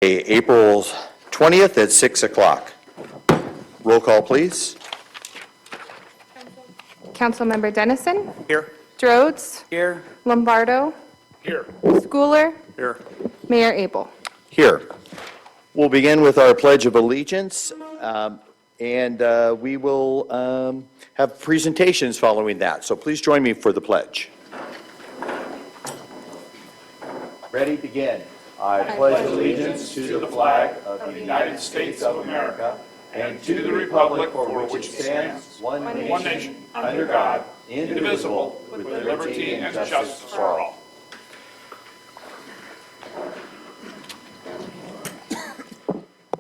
April 20th at 6 o'clock. Roll call, please. Councilmember Dennison, Here. Rhodes, Here. Lombardo, Here. Schooler, Here. Mayor Abel. Here. We'll begin with our Pledge of Allegiance, and we will have presentations following that. So please join me for the pledge. Ready, begin. I pledge allegiance to the flag of the United States of America and to the republic for which it stands, one nation, under God, indivisible, with liberty and justice for all.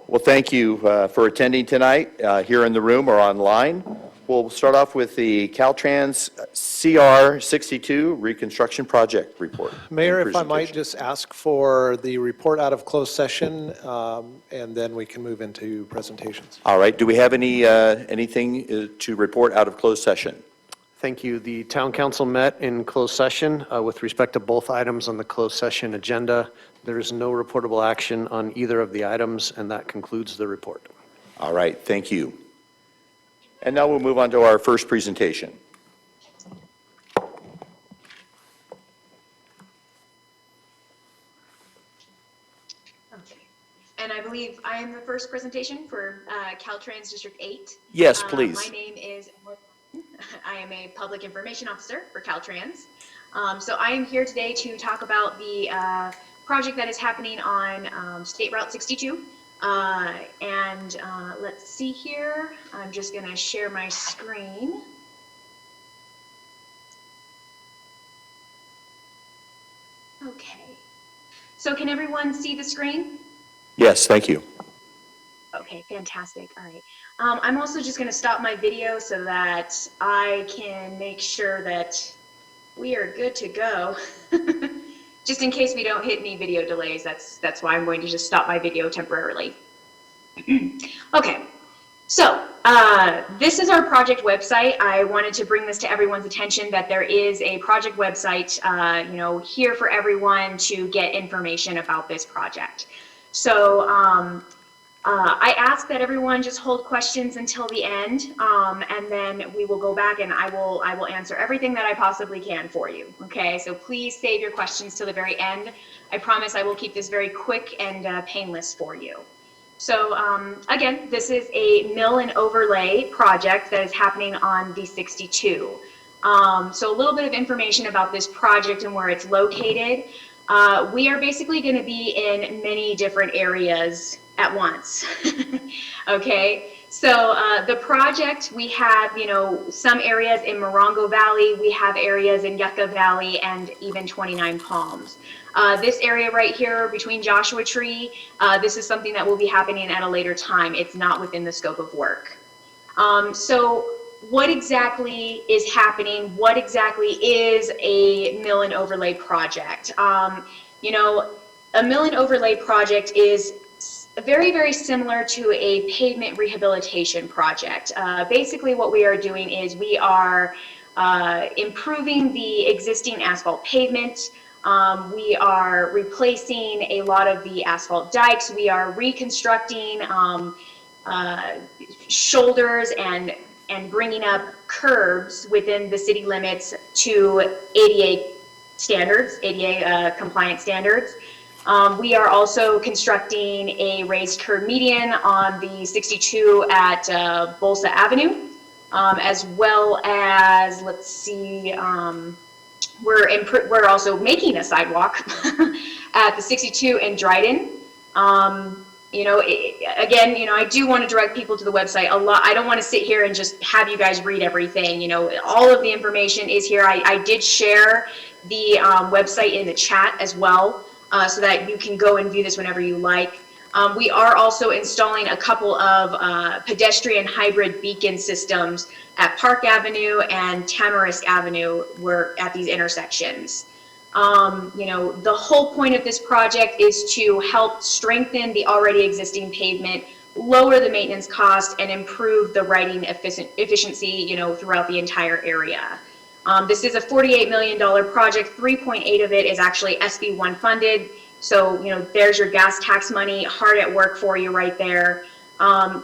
Well, thank you for attending tonight here in the room or online. We'll start off with the Caltrans CR 62 Reconstruction Project Report. Mayor, if I might just ask for the report out of closed session, and then we can move into presentations. All right. Do we have anything to report out of closed session? Thank you. The Town Council met in closed session with respect to both items on the closed session agenda. There is no reportable action on either of the items, and that concludes the report. All right. Thank you. And now we'll move on to our first presentation. Okay. And I believe I am the first presentation for Caltrans District 8. Yes, please. My name is I am a public information officer for Caltrans. So I am here today to talk about the project that is happening on State Route 62. Let's see here. I'm just going to share my screen. Okay. So can everyone see the screen? Yes, thank you. Okay, fantastic. All right. I'm also just going to stop my video so that I can make sure that we are good to go. Just in case we don't hit any video delays, that's why I'm going to just stop my video temporarily. Okay, so this is our project website. I wanted to bring this to everyone's attention that there is a project website, here for everyone to get information about this project. So I ask that everyone just hold questions until the end, and then we will go back and I will answer everything that I possibly can for you. Okay, so please save your questions till the very end. I promise I will keep this very quick and painless for you. So again, this is a mill and overlay project that is happening on the 62. So a little bit of information about this project and where it's located. We are basically going to be in many different areas at once. Okay, so the project, we have, some areas in Morongo Valley, we have areas in Yucca Valley, and even 29 Palms. This area right here between Joshua Tree, this is something that will be happening at a later time. It's not within the scope of work. So what exactly is happening? What exactly is a mill and overlay project? A mill and overlay project is very, very similar to a pavement rehabilitation project. Basically what we are doing is we are improving the existing asphalt pavement. We are replacing a lot of the asphalt dikes. We are reconstructing shoulders and bringing up curbs within the city limits to ADA standards, ADA compliant standards. We are also constructing a raised curb median on the 62 at Bolsa Avenue, as well as, let's see, we're also making a sidewalk at the 62 in Dryden. Again, I do want to direct people to the website a lot. I don't want to sit here and just have you guys read everything. All of the information is here. I did share the website in the chat as well, so that you can go and view this whenever you like. We are also installing a couple of pedestrian hybrid beacon systems at Park Avenue and Tamarisk Avenue. We're at these intersections. The whole point of this project is to help strengthen the already existing pavement, lower the maintenance cost, and improve the riding efficiency, throughout the entire area. This is a $48 million project. 3.8 of it is actually SB1 funded. So, there's your gas tax money, hard at work for you right there.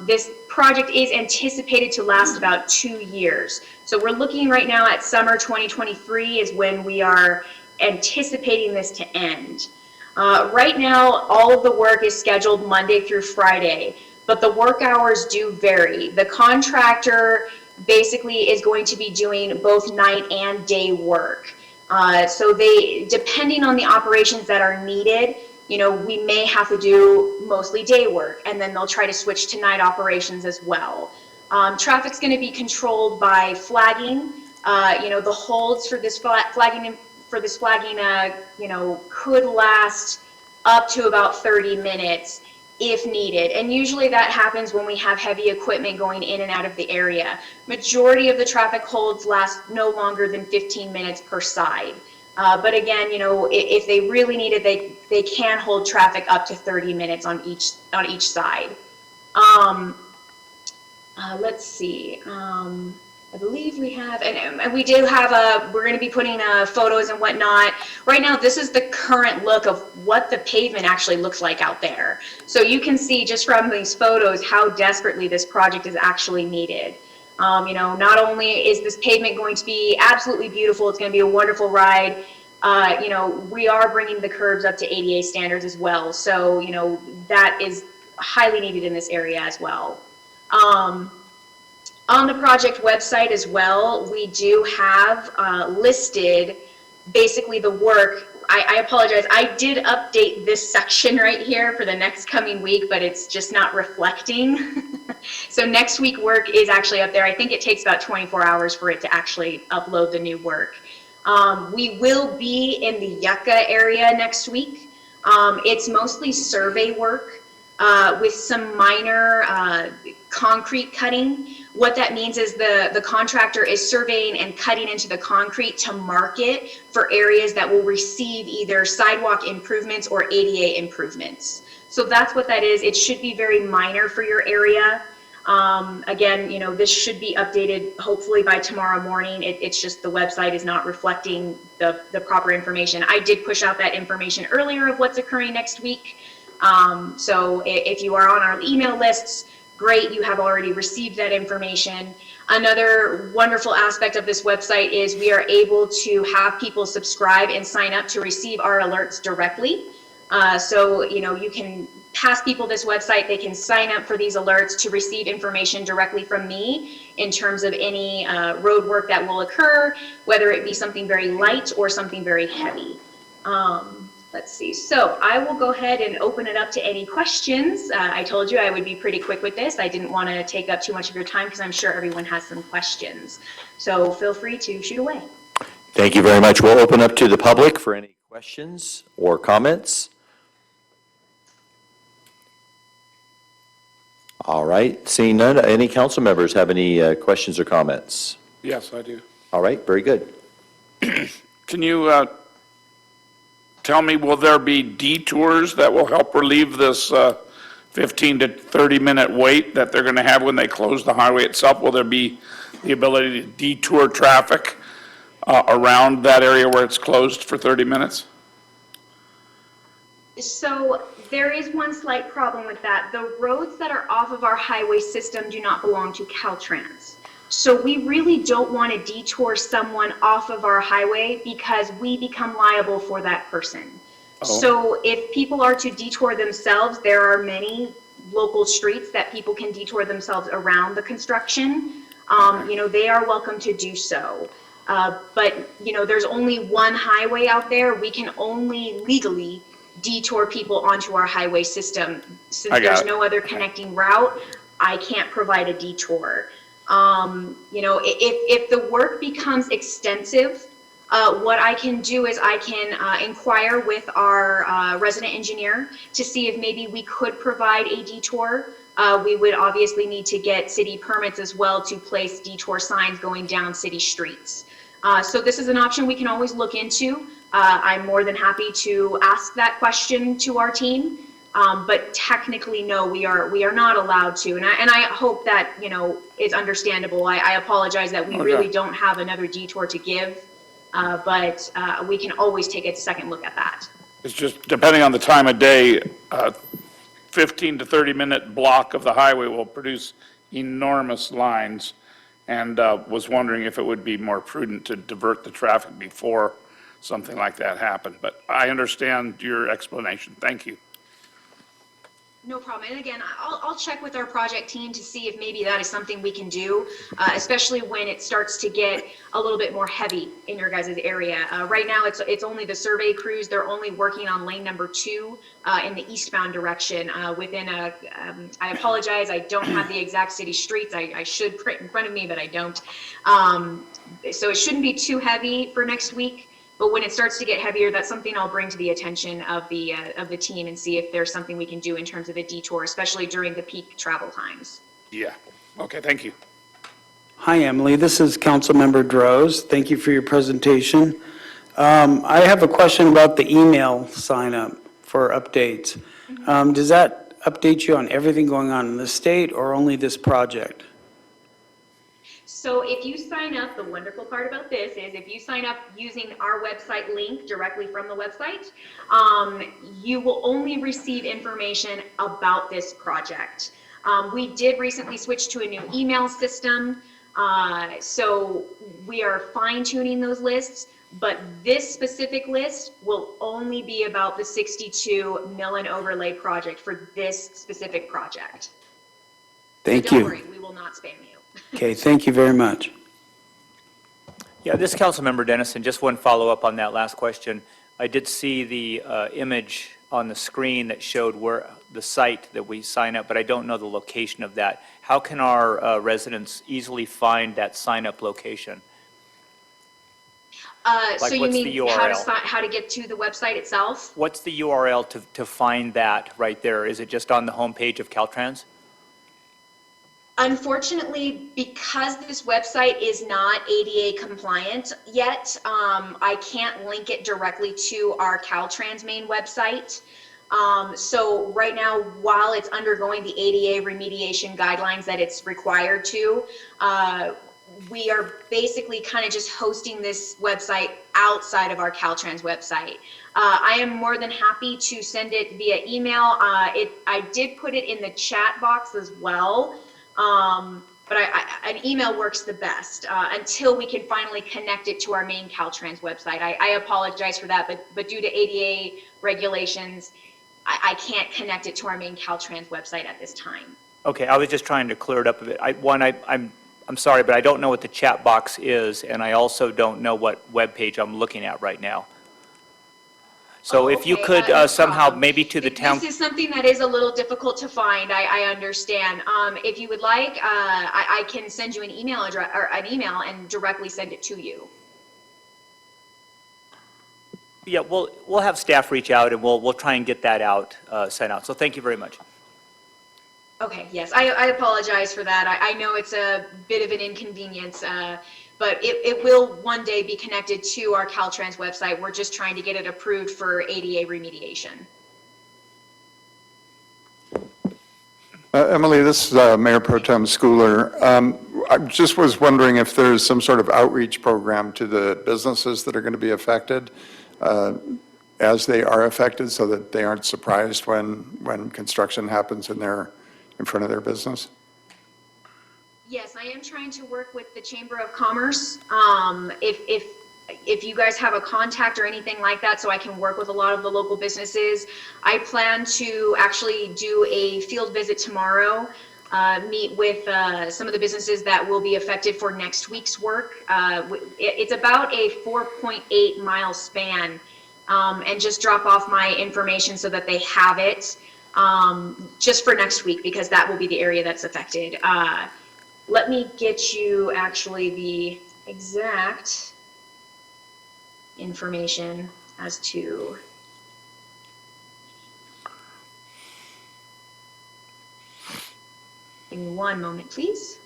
This project is anticipated to last about 2 years. So we're looking right now at summer 2023 is when we are anticipating this to end. Right now, all of the work is scheduled Monday through Friday, but the work hours do vary. The contractor basically is going to be doing both night and day work. So depending on the operations that are needed, we may have to do mostly day work, and then they'll try to switch to night operations as well. Traffic's going to be controlled by flagging. The holds for this flagging could last up to about 30 minutes if needed. And usually that happens when we have heavy equipment going in and out of the area. Majority of the traffic holds last no longer than 15 minutes per side. But again, if they really need it, they can hold traffic up to 30 minutes on each side. Let's see. I believe we have, and we do have we're going to be putting photos and whatnot. Right now, this is the current look of what the pavement actually looks like out there. So you can see just from these photos how desperately this project is actually needed. Not only is this pavement going to be absolutely beautiful, it's going to be a wonderful ride. We are bringing the curbs up to ADA standards as well. So, that is highly needed in this area as well. On the project website as well, we do have listed basically the work. I apologize. I did update this section right here for the next coming week, but it's just not reflecting. So next week work is actually up there. I think it takes about 24 hours for it to actually upload the new work. We will be in the Yucca area next week. It's mostly survey work with some minor concrete cutting. What that means is the contractor is surveying and cutting into the concrete to mark it for areas that will receive either sidewalk improvements or ADA improvements. So that's what that is. It should be very minor for your area. Again, this should be updated hopefully by tomorrow morning. It's just the website is not reflecting the proper information. I did push out that information earlier of what's occurring next week. So if you are on our email lists, great, you have already received that information. Another wonderful aspect of this website is we are able to have people subscribe and sign up to receive our alerts directly. So, you can pass people this website, they can sign up for these alerts to receive information directly from me in terms of any road work that will occur, whether it be something very light or something very heavy. Let's see, so I will go ahead and open it up to any questions. I told you I would be pretty quick with this. I didn't want to take up too much of your time because I'm sure everyone has some questions. So feel free to shoot away. Thank you very much. We'll open up to the public for any questions or comments. All right, seeing none, any council members have any questions or comments? Yes, I do. All right, very good. Can you tell me, will there be detours that will help relieve this 15 to 30-minute wait that they're going to have when they close the highway itself? Will there be the ability to detour traffic around that area where it's closed for 30 minutes? So there is one slight problem with that. The roads that are off of our highway system do not belong to Caltrans. So we really don't want to detour someone off of our highway because we become liable for that person. Oh. So if people are to detour themselves, there are many local streets that people can detour themselves around the construction. They are welcome to do so. But there's only one highway out there. We can only legally detour people onto our highway system. Since there's no other connecting route, I can't provide a detour. If the work becomes extensive, what I can do is I can inquire with our resident engineer to see if maybe we could provide a detour. We would obviously need to get city permits as well to place detour signs going down city streets. So this is an option we can always look into. I'm more than happy to ask that question to our team. But technically, no, we are not allowed to, and I hope that is understandable. I apologize that we really don't have another detour to give, but we can always take a second look at that. It's just depending on the time of day, 15 to 30-minute block of the highway will produce enormous lines, and was wondering if it would be more prudent to divert the traffic before something like that happened. But I understand your explanation. Thank you. No problem. And again, I'll check with our project team to see if maybe that is something we can do, especially when it starts to get a little bit more heavy in your guys' area. Right now, it's only the survey crews. They're only working on lane number 2 in the eastbound direction within a, I apologize, I don't have the exact city streets. I should print in front of me, but I don't. So it shouldn't be too heavy for next week. But when it starts to get heavier, that's something I'll bring to the attention of the team and see if there's something we can do in terms of a detour, especially during the peak travel times. Yeah. Okay, thank you. Hi, Emily. This is Councilmember Droz. Thank you for your presentation. I have a question about the email sign up for updates. Does that update you on everything going on in the state or only this project? So if you sign up, the wonderful part about this is if you sign up using our website link directly from the website, you will only receive information about this project. We did recently switch to a new email system, so we are fine-tuning those lists, but this specific list will only be about the 62 mill and overlay project for this specific project. Thank So don't you. worry, we will not spam you. Okay, thank you very much. Yeah, this is Councilmember Dennison. Just one follow-up on that last question. I did see the image on the screen that showed where the site that we sign up, but I don't know the location of that. How can our residents easily find that sign-up location? So you what's mean the URL? how to get to the website itself? What's the URL to find that right there? Is it just on the homepage of Caltrans? Unfortunately, because this website is not ADA compliant yet, I can't link it directly to our Caltrans main website. So right now, while it's undergoing the ADA remediation guidelines that it's required to, we are basically kind of just hosting this website outside of our Caltrans website. I am more than happy to send it via email. I did put it in the chat box as well. But an email works the best until we can finally connect it to our main Caltrans website. I apologize for that, but due to ADA regulations, I can't connect it to our main Caltrans website at this time. Okay, I was just trying to clear it up a bit. I'm sorry, but I don't know what the chat box is, and I also don't know what web page I'm looking at right now. So if you could no somehow, problem. maybe to the town. This is something that is a little difficult to find. I understand. If you would like, I can send you an email address or an email and directly send it to you. Yeah, we'll have staff reach out and we'll try and get that out, sent out. So thank you very much. Okay, yes, I apologize for that. I know it's a bit of an inconvenience, but it will one day be connected to our Caltrans website. We're just trying to get it approved for ADA remediation. Emily, this is Mayor Pro Tem Schooler. I just was wondering if there's some sort of outreach program to the businesses that are going to be affected as they are affected so that they aren't surprised when construction happens in front of their business? Yes, I am trying to work with the Chamber of Commerce. If you guys have a contact or anything like that, so I can work with a lot of the local businesses. I plan to actually do a field visit tomorrow, meet with some of the businesses that will be affected for next week's work. It's about a 4.8 mile span, and just drop off my information so that they have it just for next week, because that will be the area that's affected. Let me get you actually the exact information as to give me one moment, please.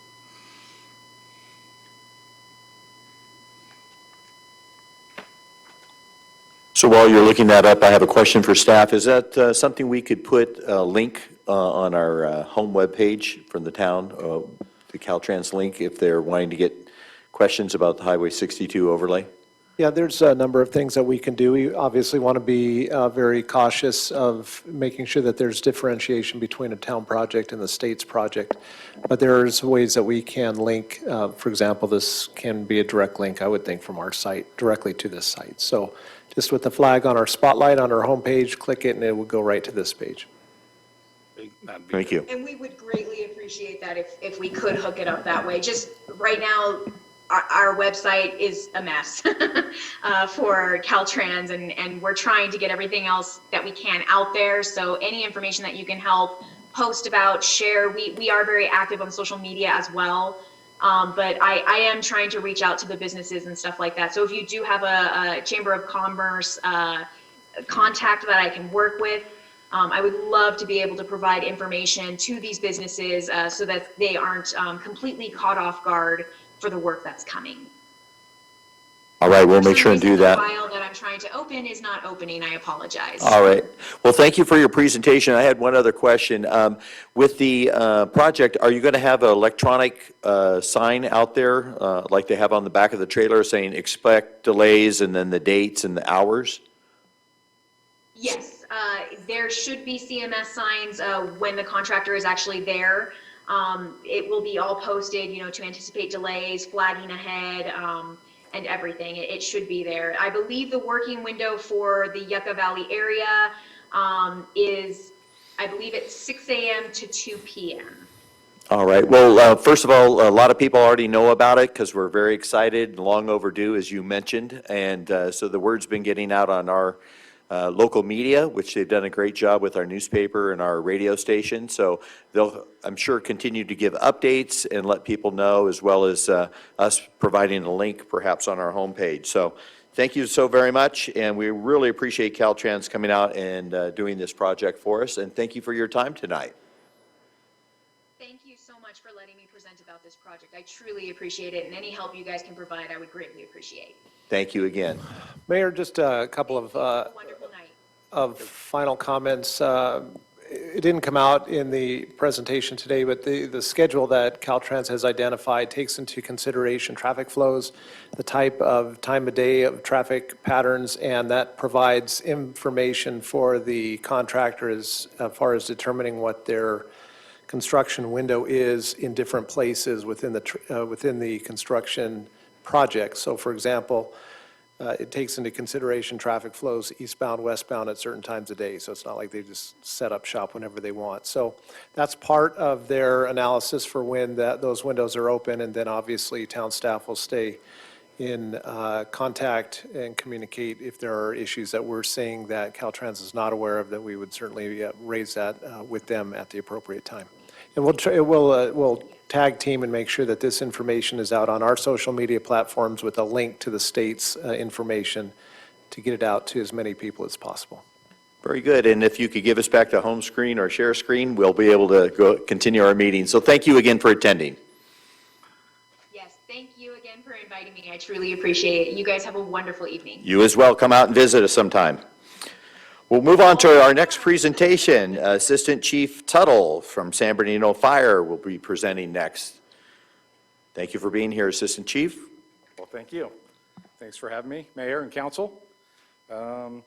So while you're looking that up, I have a question for staff. Is that something we could put a link on our home webpage from the town, the Caltrans link, if they're wanting to get questions about the Highway 62 overlay? Yeah, there's a number of things that we can do. We obviously want to be very cautious of making sure that there's differentiation between a town project and the state's project. But there's ways that we can link, for example, this can be a direct link, I would think, from our site directly to this site. So just with the flag on our spotlight on our homepage, click it and it will go right to this page. Thank you. And we would greatly appreciate that if we could hook it up that way. Just right now, our website is a mess for Caltrans, and we're trying to get everything else that we can out there. So any information that you can help post about, share, we are very active on social media as well. But I am trying to reach out to the businesses and stuff like that. So if you do have a Chamber of Commerce contact that I can work with, I would love to be able to provide information to these businesses so that they aren't completely caught off guard for the work that's coming. All right, we'll make sure and do that. The file that I'm trying to open is not opening. I apologize. All right. Well, thank you for your presentation. I had one other question. With the project, are you going to have an electronic sign out there, like they have on the back of the trailer, saying expect delays and then the dates and the hours? Yes, there should be CMS signs when the contractor is actually there. It will be all posted, to anticipate delays, flagging ahead, and everything. It should be there. I believe the working window for the Yucca Valley area is, I believe it's 6 a.m. to 2 p.m. All right. Well, first of all, a lot of people already know about it because we're very excited, long overdue, as you mentioned. And so the word's been getting out on our local media, which they've done a great job with our newspaper and our radio station. So they'll, I'm sure, continue to give updates and let people know, as well as us providing a link perhaps on our homepage. So thank you so very much, and we really appreciate Caltrans coming out and doing this project for us, and thank you for your time tonight. Thank you so much for letting me present about this project. I truly appreciate it, and any help you guys can provide, I would greatly appreciate. Thank you again. Mayor, just a couple of Wonderful night. final comments. It didn't come out in the presentation today, but the schedule that Caltrans has identified takes into consideration traffic flows, the type of time of day of traffic patterns, and that provides information for the contractor as far as determining what their construction window is in different places within the construction project. So for example, it takes into consideration traffic flows eastbound, westbound at certain times of day. So it's not like they just set up shop whenever they want. So that's part of their analysis for when those windows are open. And then obviously town staff will stay in contact and communicate if there are issues that we're seeing that Caltrans is not aware of, that we would certainly raise that with them at the appropriate time. And we'll tag team and make sure that this information is out on our social media platforms with a link to the state's information to get it out to as many people as possible. Very good. And if you could give us back to home screen or share screen, we'll be able to continue our meeting. So thank you again for attending. Yes, thank you again for inviting me. I truly appreciate it. You guys have a wonderful evening. You as well. Come out and visit us sometime. We'll move on to our next presentation. Assistant Chief Tuttle from San Bernardino Fire will be presenting next. Thank you for being here, Assistant Chief. Well, thank you. Thanks for having me, Mayor and Council. I'm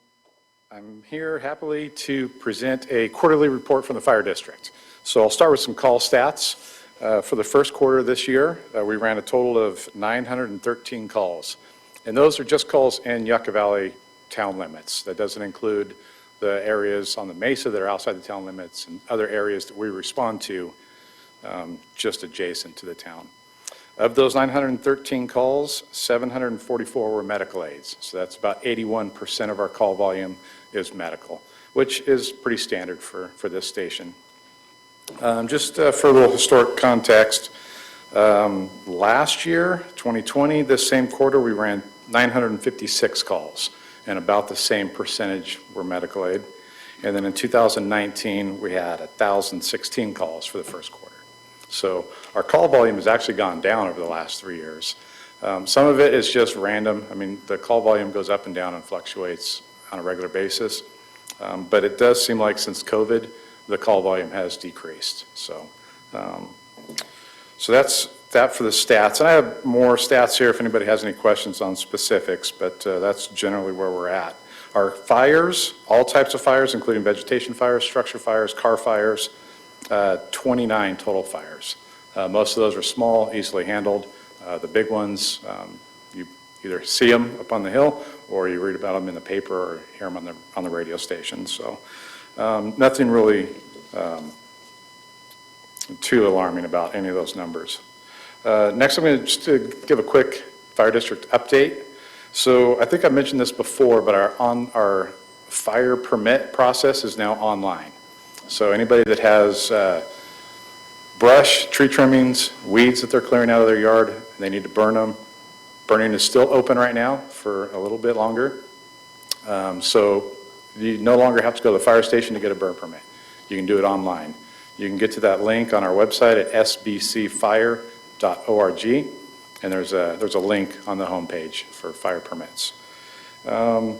here happily to present a quarterly report from the Fire District. So I'll start with some call stats. For the first quarter of this year, we ran a total of 913 calls. And those are just calls in Yucca Valley town limits. That doesn't include the areas on the mesa that are outside the town limits and other areas that we respond to just adjacent to the town. Of those 913 calls, 744 were medical aids. So that's about 81% of our call volume is medical, which is pretty standard for this station. Just for a little historic context, last year, 2020, this same quarter, we ran 956 calls, and about the same percentage were medical aid. And then in 2019, we had 1,016 calls for the first quarter. So our call volume has actually gone down over the last 3 years. Some of it is just random. I mean, the call volume goes up and down and fluctuates on a regular basis. But it does seem like since COVID, the call volume has decreased. So that's that for the stats. And I have more stats here if anybody has any questions on specifics, but that's generally where we're at. Our fires, all types of fires, including vegetation fires, structure fires, car fires, 29 total fires. Most of those are small, easily handled. The big ones, you either see them up on the hill or you read about them in the paper or hear them on the radio station. So nothing really too alarming about any of those numbers. Next, I'm going to just give a quick fire district update. So I think I mentioned this before, but our fire permit process is now online. So anybody that has brush, tree trimmings, weeds that they're clearing out of their yard, they need to burn them. Burning is still open right now for a little bit longer. So you no longer have to go to the fire station to get a burn permit. You can do it online. You can get to that link on our website at sbcfire.org, and there's a link on the homepage for fire permits.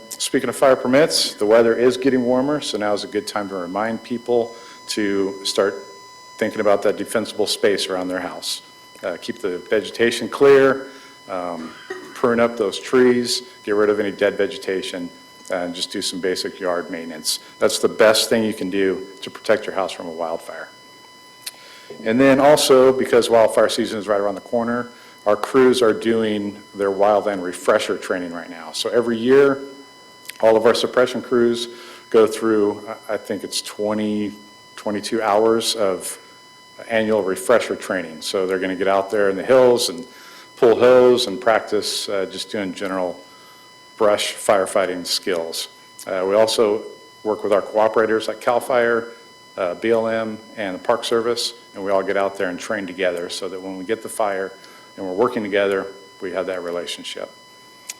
Speaking of fire permits, the weather is getting warmer, so now is a good time to remind people to start thinking about that defensible space around their house. Keep the vegetation clear, prune up those trees, get rid of any dead vegetation, and just do some basic yard maintenance. That's the best thing you can do to protect your house from a wildfire. And then also, because wildfire season is right around the corner, our crews are doing their wildland refresher training right now. So every year, all of our suppression crews go through, I think it's 22 hours of annual refresher training. So they're going to get out there in the hills and pull hose and practice just doing general brush firefighting skills. We also work with our cooperators like CAL FIRE, BLM, and the Park Service, and we all get out there and train together so that when we get the fire and we're working together, we have that relationship.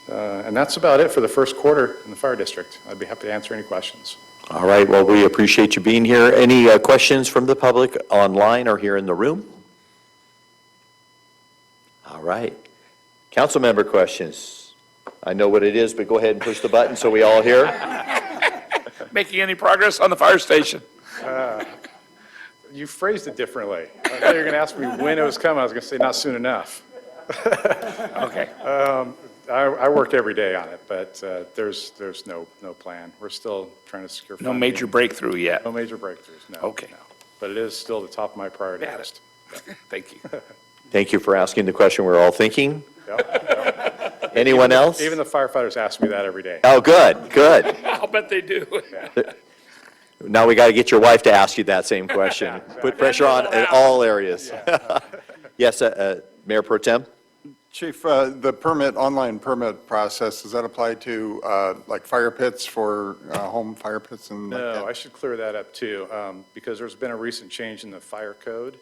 And that's about it for the first quarter in the fire district. I'd be happy to answer any questions. All right, well, we appreciate you being here. Any questions from the public online or here in the room? All right. Council member questions. I know what it is, but go ahead and push the button so we all hear. Making any progress on the fire station? You phrased it differently. I thought you were going to ask me when it was coming. I was going to say not soon enough. Okay. I work every day on it, but there's no plan. We're still trying to secure No funding. major breakthrough yet? No major breakthroughs, no. Okay. No. But it is still the top of my priority Got it. list. Thank you. Thank you for asking the question we're all thinking. Yep. Anyone else? Even the firefighters ask me that every day. Oh, good, good. I'll bet they do. Now we got to get your wife to ask you that same question. Put pressure on in all areas. Yes, Mayor Pro Tem? Chief, the online permit process, does that apply to like fire pits for home fire pits and like No, that? I should clear that up too, because there's been a recent change in the fire code.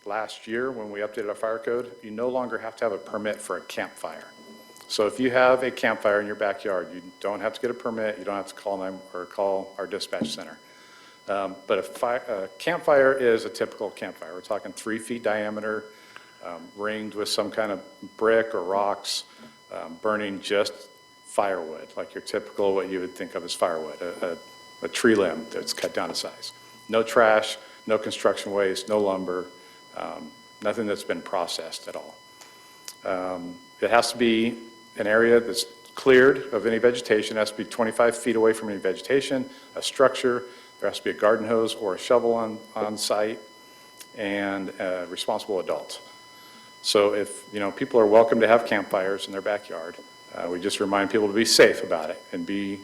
Last year, when we updated our fire code, you no longer have to have a permit for a campfire. So if you have a campfire in your backyard, you don't have to get a permit, you don't have to call them or call our dispatch center. But a campfire is a typical campfire. We're talking 3 feet diameter, ringed with some kind of brick or rocks, burning just firewood, like your typical, what you would think of as firewood, a tree limb that's cut down to size. No trash, no construction waste, no lumber, nothing that's been processed at all. It has to be an area that's cleared of any vegetation. It has to be 25 feet away from any vegetation, a structure. There has to be a garden hose or a shovel on site, and a responsible adult. So if, people are welcome to have campfires in their backyard, we just remind people to be safe about it and be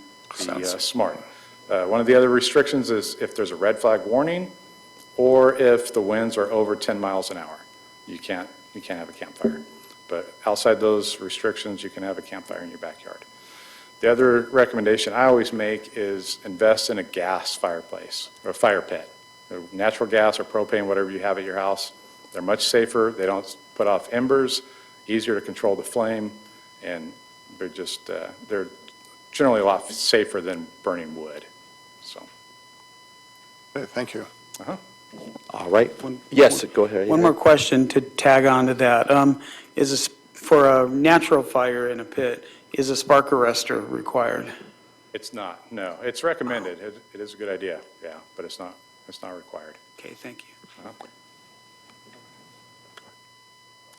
smart. One of the other restrictions is if there's a red flag warning or if the winds are over 10 miles an hour, you can't have a campfire. But outside those restrictions, you can have a campfire in your backyard. The other recommendation I always make is invest in a gas fireplace or a fire pit. Natural gas or propane, whatever you have at your house, they're much safer. They don't put off embers, easier to control the flame, and they're generally a lot safer than burning wood. So. Okay, thank you. All right. Yes, go ahead. One more question to tag on to that. For a natural fire in a pit, is a spark arrestor required? It's not, no. It's recommended. It is a good idea, yeah, but it's not required. Okay, thank you.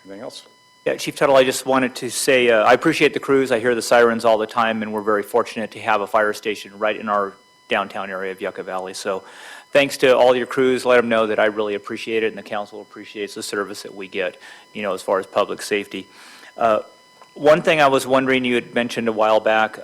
Anything else? Yeah, Chief Tuttle, I just wanted to say, I appreciate the crews. I hear the sirens all the time, and we're very fortunate to have a fire station right in our downtown area of Yucca Valley. So thanks to all your crews. Let them know that I really appreciate it, and the council appreciates the service that we get, as far as public safety. One thing I was wondering, you had mentioned a while back,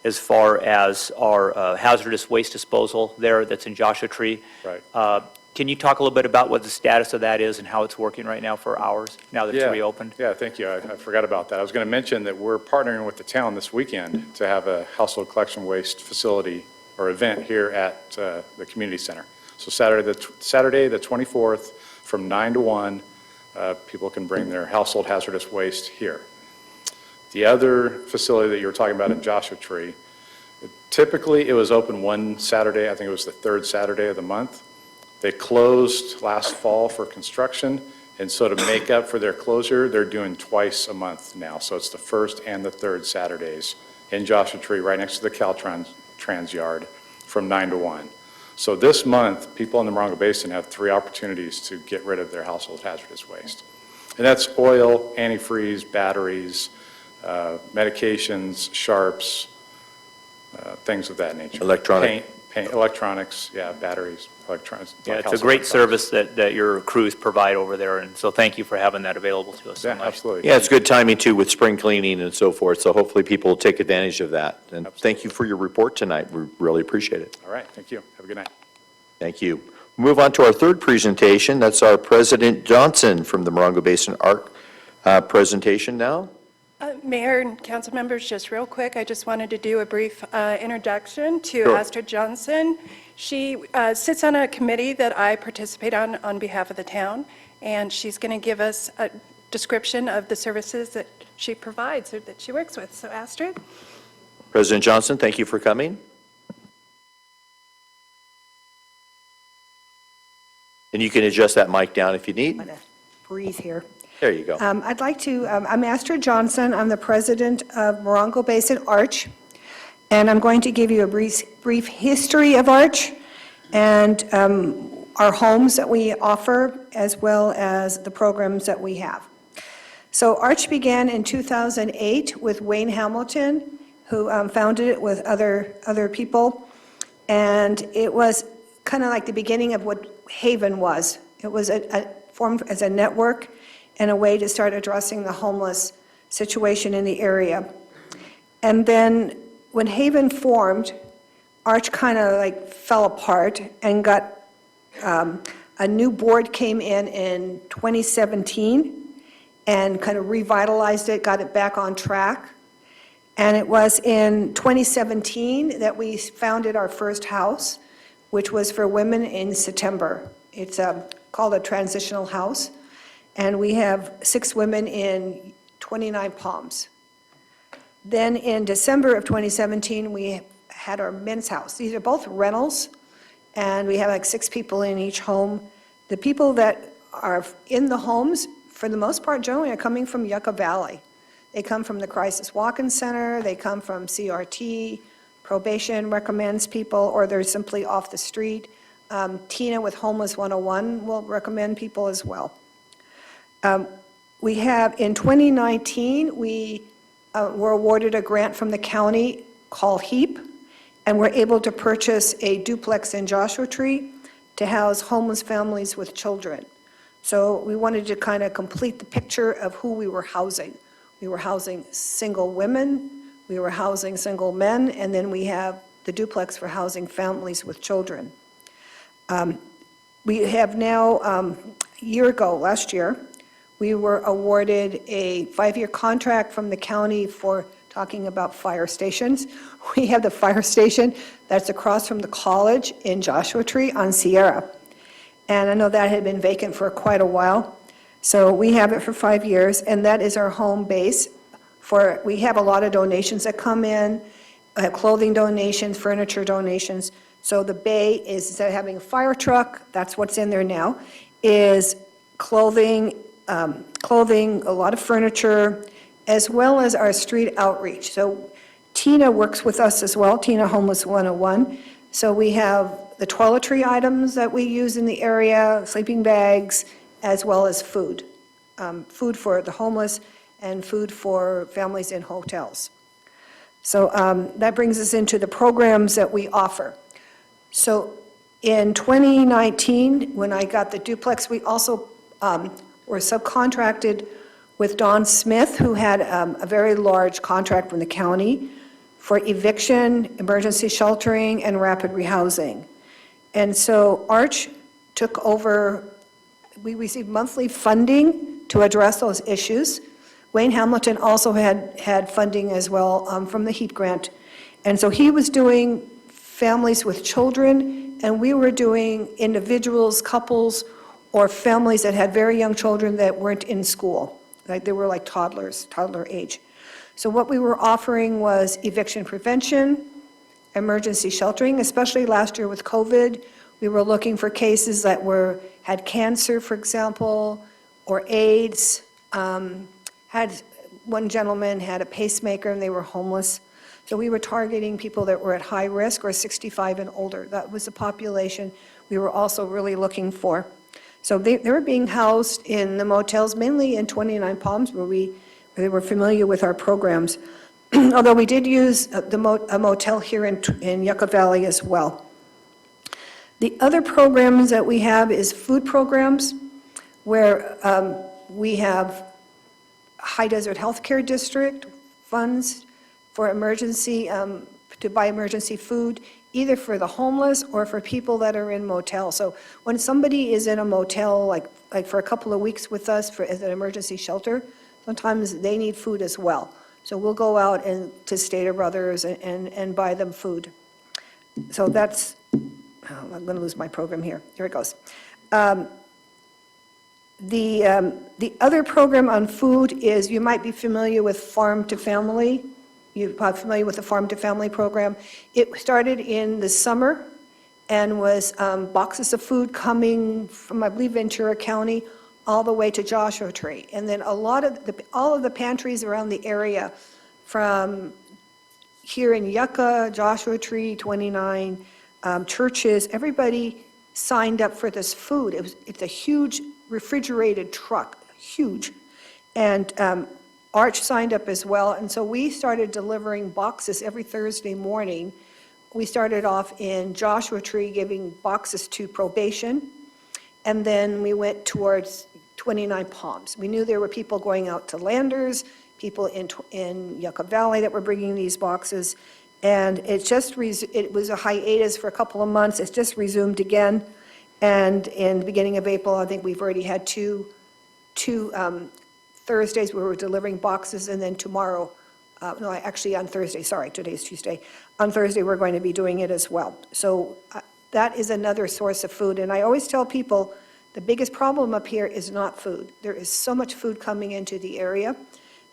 as far as our hazardous waste disposal there that's in Joshua Tree. Right. Can you talk a little bit about what the status of that is and how it's working right now for hours, now that it's Yeah. reopened? Yeah, thank you. I forgot about that. I was going to mention that we're partnering with the town this weekend to have a household collection waste facility or event here at the community center. So Saturday, the 24th, from 9 to 1, people can bring their household hazardous waste here. The other facility that you were talking about in Joshua Tree, typically it was open one Saturday, I think it was the third Saturday of the month. They closed last fall for construction, and so to make up for their closure, they're doing twice a month now. So it's the first and the third Saturdays in Joshua Tree, right next to the Caltrans yard, from 9 to 1. So this month, people in the Morongo Basin have 3 opportunities to get rid of their household hazardous waste. And that's oil, antifreeze, batteries, medications, sharps, things of that nature. Electronic. Paint, electronics, yeah, batteries, electronics. Yeah, it's a great service that your crews provide over there, and so thank you for having that available to us so Yeah, much. absolutely. Yeah, it's good timing too with spring cleaning and so forth, so hopefully people will take advantage of that. And thank you for your report tonight. We really appreciate it. All right, thank you. Have a good night. Thank you. Move on to our third presentation. That's our President Johnson from the Morongo Basin Arc presentation now. Mayor and council members, just real quick, I just wanted to do a brief introduction to Sure. Astrid Johnson. She sits on a committee that I participate on behalf of the town, and she's going to give us a description of the services that she provides or that she works with. So Astrid? President Johnson, thank you for coming. And you can adjust that mic down if you need. I'm going to breathe here. There you go. I'd like to, I'm Astrid Johnson. I'm the president of Morongo Basin Arch, and I'm going to give you a brief history of Arch and our homes that we offer, as well as the programs that we have. So Arch began in 2008 with Wayne Hamilton, who founded it with other people, and it was kind of like the beginning of what Haven was. It was formed as a network and a way to start addressing the homeless situation in the area. And then when Haven formed, Arch kind of like fell apart and got, a new board came in 2017 and kind of revitalized it, got it back on track. And it was in 2017 that we founded our first house, which was for women in September. It's called a transitional house. And we have 6 women in 29 Palms. Then in December of 2017, we had our men's house. These are both rentals, and we have like 6 people in each home. The people that are in the homes, for the most part, generally are coming from Yucca Valley. They come from the Crisis Walk-In Center, they come from CRT, probation recommends people, or they're simply off the street. Tina with Homeless 101 will recommend people as well. We have, in 2019, we were awarded a grant from the county called HEAP, and we're able to purchase a duplex in Joshua Tree to house homeless families with children. So we wanted to kind of complete the picture of who we were housing. We were housing single women, we were housing single men, and then we have the duplex for housing families with children. We have now, a year ago, last year, we were awarded a 5-year contract from the county for talking about fire stations. We have the fire station that's across from the college in Joshua Tree on Sierra. And I know that had been vacant for quite a while. So we have it for 5 years, and that is our home base. We have a lot of donations that come in, clothing donations, furniture donations. So the bay is, instead of having a fire truck, that's what's in there now, is clothing, a lot of furniture, as well as our street outreach. So Tina works with us as well, Tina Homeless 101. So we have the toiletry items that we use in the area, sleeping bags, as well as food. food for the homeless and food for families in hotels. So that brings us into the programs that we offer. So in 2019, when I got the duplex, we also were subcontracted with Don Smith, who had a very large contract from the county for eviction, emergency sheltering, and rapid rehousing. And so Arch took over, we received monthly funding to address those issues. Wayne Hamilton also had funding as well from the HEAP grant. And so he was doing families with children, and we were doing individuals, couples, or families that had very young children that weren't in school. Like they were like toddlers, toddler age. So what we were offering was eviction prevention, emergency sheltering, especially last year with COVID. We were looking for cases that had cancer, for example, or AIDS. One gentleman had a pacemaker and they were homeless. So we were targeting people that were at high risk or 65 and older. That was the population we were also really looking for. So they were being housed in the motels, mainly in 29 Palms, where they were familiar with our programs. Although we did use a motel here in Yucca Valley as well. The other programs that we have is food programs, where we have High Desert Healthcare District funds for emergency, to buy emergency food, either for the homeless or for people that are in motels. So when somebody is in a motel, like for a couple of weeks with us as an emergency shelter, sometimes they need food as well. So we'll go out to Stater Brothers and buy them food. So that's, I'm going to lose my program here. Here it goes. The other program on food is, you might be familiar with Farm to Family. You're probably familiar with the Farm to Family program. It started in the summer and was boxes of food coming from, I believe, Ventura County all the way to Joshua Tree. And then all of the pantries around the area, from here in Yucca, Joshua Tree, 29, churches, everybody signed up for this food. It's a huge refrigerated truck, huge. And Arch signed up as well, and so we started delivering boxes every Thursday morning. We started off in Joshua Tree giving boxes to probation, and then we went towards 29 Palms. We knew there were people going out to Landers, people in Yucca Valley that were bringing these boxes, and it was a hiatus for a couple of months. It's just resumed again, and in the beginning of April, I think we've already had two Thursdays where we're delivering boxes, and then tomorrow, actually on Thursday, sorry, today's Tuesday. On Thursday, we're going to be doing it as well. So that is another source of food. And I always tell people, the biggest problem up here is not food. There is so much food coming into the area.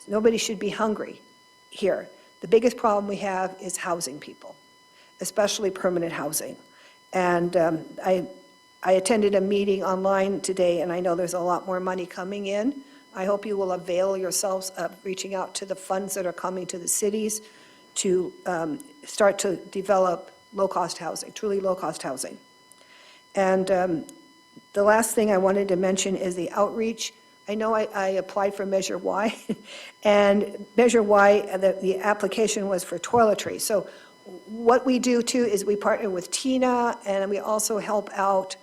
Nobody should be hungry here. The biggest problem we have is housing people, especially permanent housing. And I attended a meeting online today, and I know there's a lot more money coming in. I hope you will avail yourselves of reaching out to the funds that are coming to the cities to start to develop low-cost housing, truly low-cost housing. And the last thing I wanted to mention is the outreach. I know I applied for Measure Y, and Measure Y, the application was for toiletries. So what we do too is we partner with TINA, and we also help out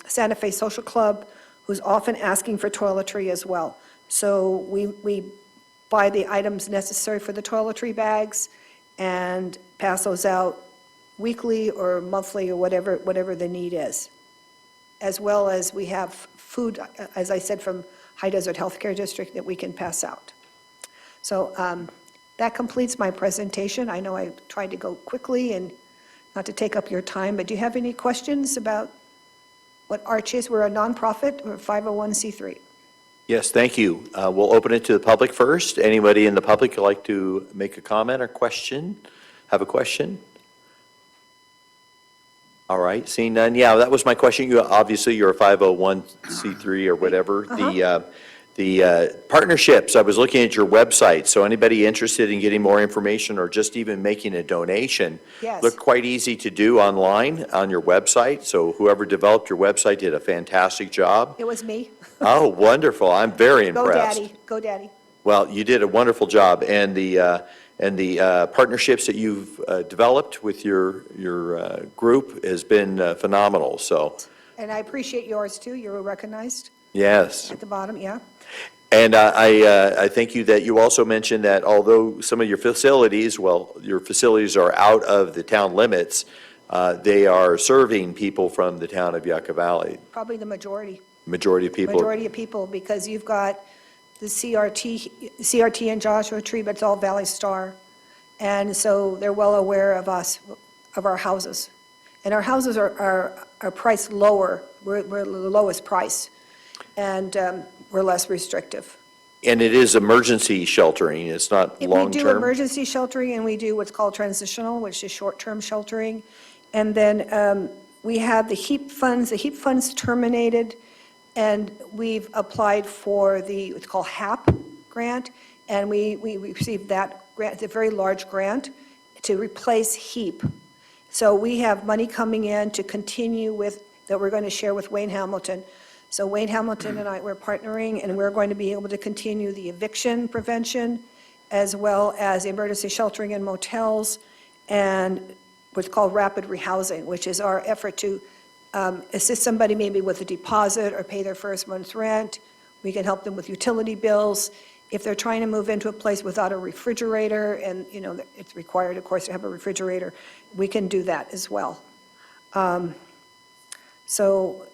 Santa Fe Social Club, who's often asking for toiletry as well. So we buy the items necessary for the toiletry bags and pass those out weekly or monthly or whatever the need is. As well as we have food, as I said, from High Desert Healthcare District that we can pass out. So that completes my presentation. I know I tried to go quickly and not to take up your time, but do you have any questions about what Arch is? We're a nonprofit, we're a 501c3. Yes, thank you. We'll open it to the public first. Anybody in the public who'd like to make a comment or question? Have a question? All right, seeing none. Yeah, that was my question. Obviously, you're a 501c3 or whatever. The partnerships, I was looking at your website, so anybody interested in getting more information or just even making a donation, Yes. look quite easy to do online on your website. So whoever developed your website did a fantastic job. It was me. Oh, wonderful. I'm very Go impressed. Daddy, go Daddy. Well, you did a wonderful job, and the partnerships that you've developed with your group has been phenomenal, so, And I appreciate yours too. You were recognized yes. at the bottom, yeah. And I thank you that you also mentioned that although some of your facilities, well, your facilities are out of the town limits, they are serving people from the town of Yucca Valley. Probably the majority. Majority of people. Majority of people, because you've got the CRT in Joshua Tree, but it's all Valley Star. And so they're well aware of us, of our houses. And our houses are priced lower. We're the lowest price. And we're less restrictive. And it is emergency sheltering, it's not We do long-term? emergency sheltering, and we do what's called transitional, which is short-term sheltering. And then we have the HEAP funds. The HEAP funds terminated, and we've applied for what's called HAP grant, and we received that grant. It's a very large grant to replace HEAP. So we have money coming in to continue with, that we're going to share with Wayne Hamilton. So Wayne Hamilton and I, we're partnering, and we're going to be able to continue the eviction prevention, as well as emergency sheltering in motels, and what's called rapid rehousing, which is our effort to assist somebody maybe with a deposit or pay their first month's rent. We can help them with utility bills. If they're trying to move into a place without a refrigerator, and, you know, it's required, of course, to have a refrigerator, we can do that as well. So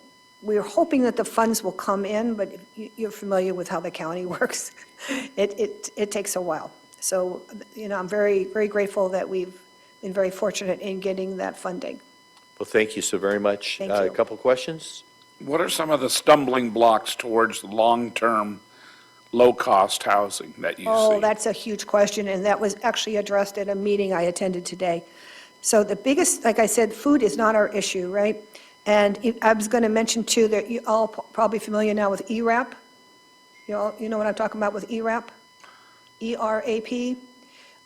we're hoping that the funds will come in, but you're familiar with how the county works. It takes a while. So, you know, I'm very, very grateful that we've been very fortunate in getting that funding. Well, thank you so very much. Thank A you. couple questions? What are some of the stumbling blocks towards long-term, low-cost housing that you see? Oh, that's a huge question, and that was actually addressed at a meeting I attended today. So the biggest, like I said, food is not our issue, right? And I was going to mention too that you all probably familiar now with ERAP. You know what I'm talking about with ERAP? ERAP?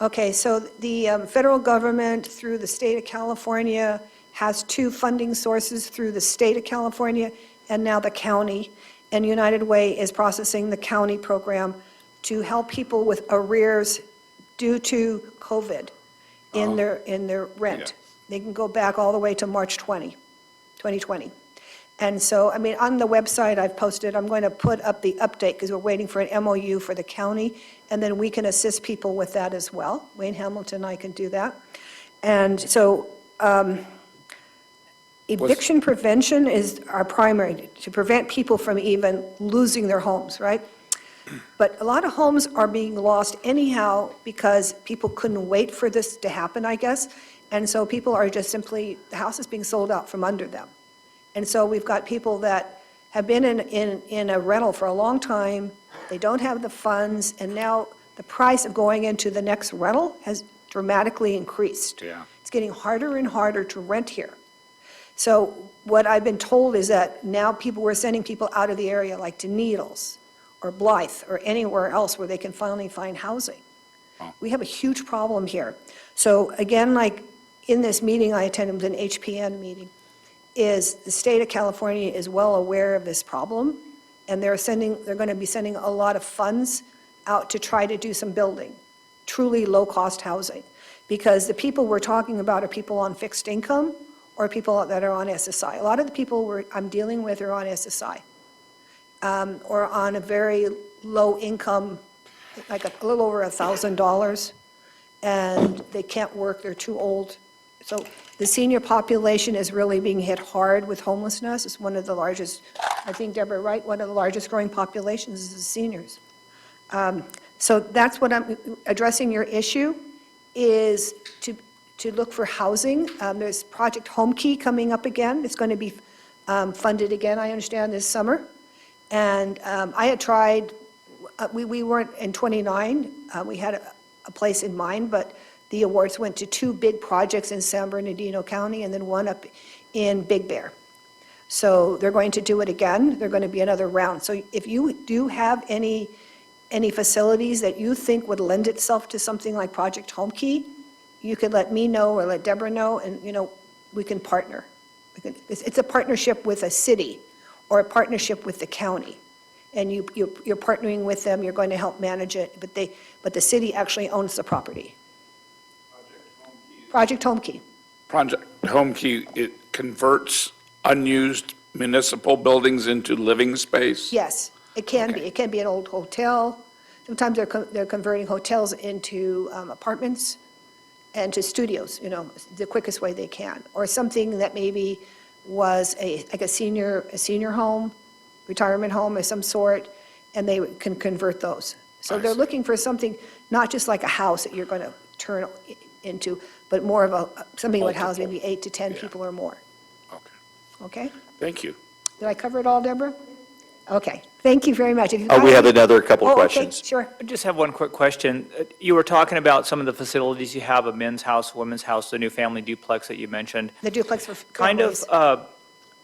Okay, so the federal government through the state of California has two funding sources through the state of California and now the county. And United Way is processing the county program to help people with arrears due to COVID in their rent. They can go back all the way to March 2020. And so, I mean, on the website I've posted, I'm going to put up the update because we're waiting for an MOU for the county, and then we can assist people with that as well. Wayne Hamilton and I can do that. And so eviction prevention is our primary, to prevent people from even losing their homes, right? But a lot of homes are being lost anyhow because people couldn't wait for this to happen, I guess. And so people are just simply, the house is being sold out from under them. And so we've got people that have been in a rental for a long time, they don't have the funds, and now the price of going into the next rental has dramatically increased. Yeah. It's getting harder and harder to rent here. So what I've been told is that now we're sending people out of the area, like to Needles or Blythe or anywhere else where they can finally find housing. We have a huge problem here. So again, like in this meeting I attended, it was an HPN meeting, is the state of California is well aware of this problem, and they're going to be sending a lot of funds out to try to do some building, truly low-cost housing. Because the people we're talking about are people on fixed income or people that are on SSI. A lot of the people I'm dealing with are on SSI or on a very low income, like a little over $1,000, and they can't work, they're too old. So the senior population is really being hit hard with homelessness. It's one of the largest, I think, Deborah, right? One of the largest growing populations is the seniors. So that's what I'm addressing your issue, is to look for housing. There's Project Home Key coming up again. It's going to be funded again, I understand, this summer. And I had tried, we weren't in 29, we had a place in mind, but the awards went to two big projects in San Bernardino County and then one up in Big Bear. So they're going to do it again. They're going to be another round. So if you do have any facilities that you think would lend itself to something like Project Home Key, you could let me know or let Deborah know, and, we can partner. It's a partnership with a city or a partnership with the county. And you're partnering with them, you're going to help manage it, but the city actually owns the property. Project Home Key. Project Home Key, it converts unused municipal buildings into living space? Yes, it can be. Okay. It can be an old hotel. Sometimes they're converting hotels into apartments and to studios, the quickest way they can. Or something that maybe was like a senior home, retirement home of some sort, and they can convert those. So they're looking for something, not just like a house that you're going to turn into, but more of something that would house maybe 8 to 10 people or more. Okay, Okay? thank you. Did I cover it all, Deborah? Okay, thank you very much. If you've Oh, got we have any- another couple Oh, okay, questions. sure. I just have one quick question. You were talking about some of the facilities you have, a men's house, women's house, the new family duplex that you mentioned. The duplex for Kind families. of,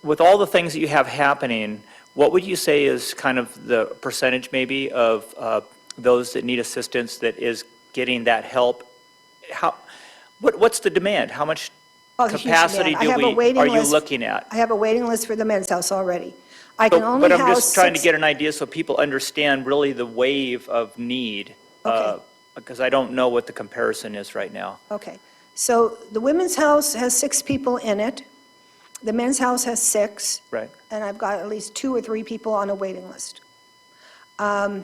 with all the things that you have happening, what would you say is kind of the percentage maybe of those that need assistance that is getting that help? What's the demand? How much Oh, it's a huge capacity demand. I have a are waiting you list. looking at? I have a waiting list for the men's house already. I can only But I'm house just trying to 6. get an idea so people understand really the wave of need. Okay. Because I don't know what the comparison is right now. Okay, so the women's house has 6 people in it. The men's house has 6. Right. And I've got at least 2 or 3 people on a waiting list. I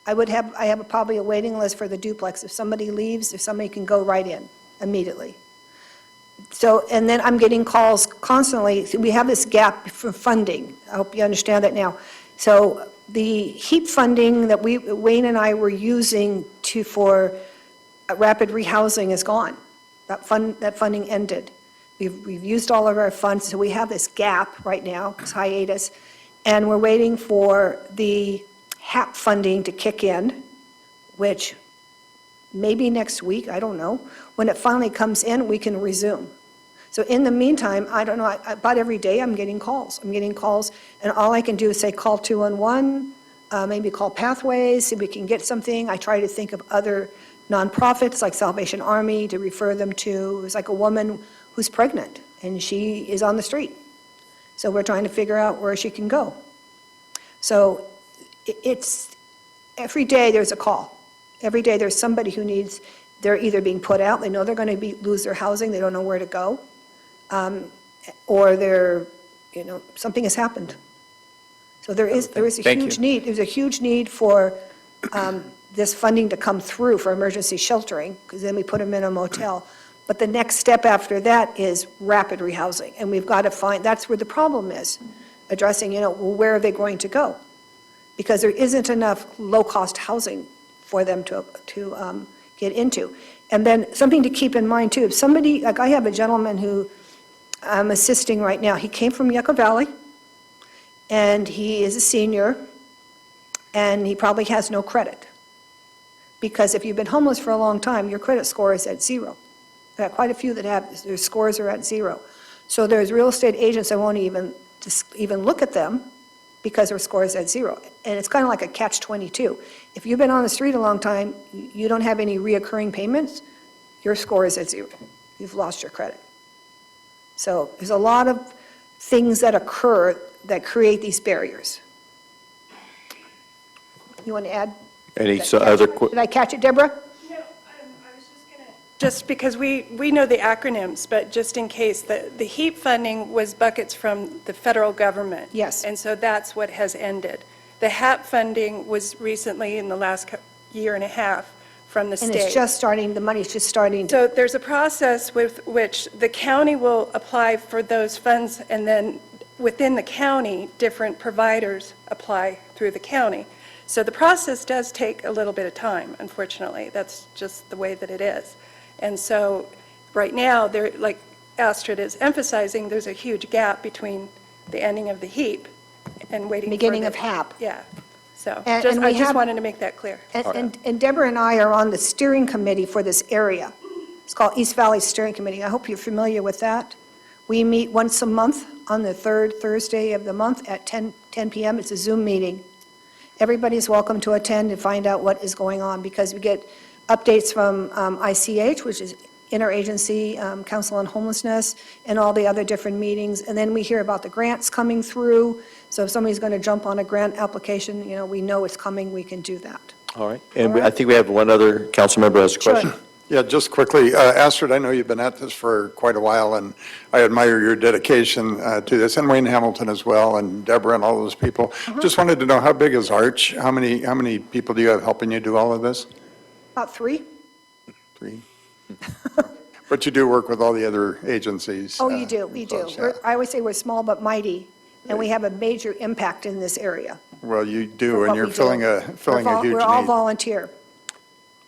have probably a waiting list for the duplex. If somebody leaves, if somebody can go right in immediately. So, and then I'm getting calls constantly. We have this gap for funding. I hope you understand that now. So the HEAP funding that Wayne and I were using for rapid rehousing is gone. That funding ended. We've used all of our funds, so we have this gap right now, this hiatus, and we're waiting for the HAP funding to kick in, which maybe next week, I don't know. When it finally comes in, we can resume. So in the meantime, I don't know, about every day I'm getting calls. And all I can do is say, call 211, maybe call Pathways, see if we can get something. I try to think of other nonprofits like Salvation Army to refer them to. It's like a woman who's pregnant, and she is on the street. So we're trying to figure out where she can go. So it's, every day there's a call. Every day there's somebody who needs, they're either being put out, they know they're going to lose their housing, they don't know where to go, or they're, something has happened. So there is a Thank huge you. need, there's a huge need for this funding to come through for emergency sheltering, because then we put them in a motel. But the next step after that is rapid rehousing, and we've got to find, that's where the problem is, addressing, well, where are they going to go? Because there isn't enough low-cost housing for them to get into. And then something to keep in mind, too, if somebody, like I have a gentleman who I'm assisting right now, he came from Yucca Valley, and he is a senior, and he probably has no credit. Because if you've been homeless for a long time, your credit score is at 0. There are quite a few that have, their scores are at 0. So there's real estate agents that won't even look at them because their score is at 0. And it's kind of like a catch-22. If you've been on the street a long time, you don't have any reoccurring payments, your score is at 0. You've lost your credit. So there's a lot of things that occur that create these barriers. You want to add? Any Did I other, Did I catch it, Deborah? No, I was just going to. Just because we know the acronyms, but just in case, the HEAP funding was buckets from the federal government. Yes. And so that's what has ended. The HAP funding was recently, in the last year and a half, from the And state. it's just starting, the money's just starting. So there's a process with which the county will apply for those funds, and then within the county, different providers apply through the county. So the process does take a little bit of time, unfortunately. That's just the way that it is. And so right now, there, like Astrid is emphasizing, there's a huge gap between the ending of the HEAP and waiting for Beginning the- of HAP. Yeah. So And just, we I just have- wanted to make that clear. And Deborah and I are on the steering committee for this area. It's called East Valley Steering Committee. I hope you're familiar with that. We meet once a month on the third Thursday of the month at 10 p.m. It's a Zoom meeting. Everybody's welcome to attend and find out what is going on, because we get updates from ICH, which is Interagency Council on Homelessness, and all the other different meetings. And then we hear about the grants coming through. So if somebody's going to jump on a grant application, we know it's coming, we can do that. All right. And I think we have one other council member who has a Sure. question. Yeah, just quickly, Astrid, I know you've been at this for quite a while, and I admire your dedication to this, and Wayne Hamilton as well, and Deborah and all those people. Just wanted to know, how big is Arch? How many people do you have helping you do all of this? About 3? 3? But you do work with all the other agencies? Oh, you do, we do. close, yeah. I always say we're small but mighty, and we have a major impact in this area. Well, you for do, what and you're we do. filling a huge We're all need. volunteer.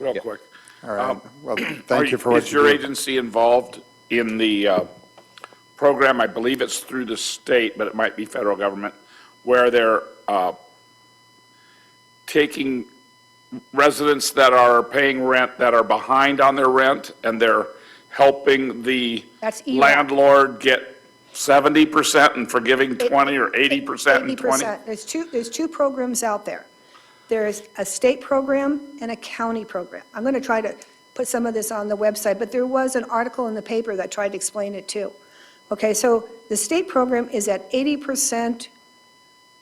Real quick. All right, well, Are thank you for what Is you your do. agency involved in the program? I believe it's through the state, but it might be federal government, where they're taking residents that are paying rent that are behind on their rent, and they're helping the That's ERAP. landlord get 70% and forgiving 20 or 80% and 20? 80%. There's two programs out there. There's a state program and a county program. I'm going to try to put some of this on the website, but there was an article in the paper that tried to explain it too. Okay, so the state program is at 80%,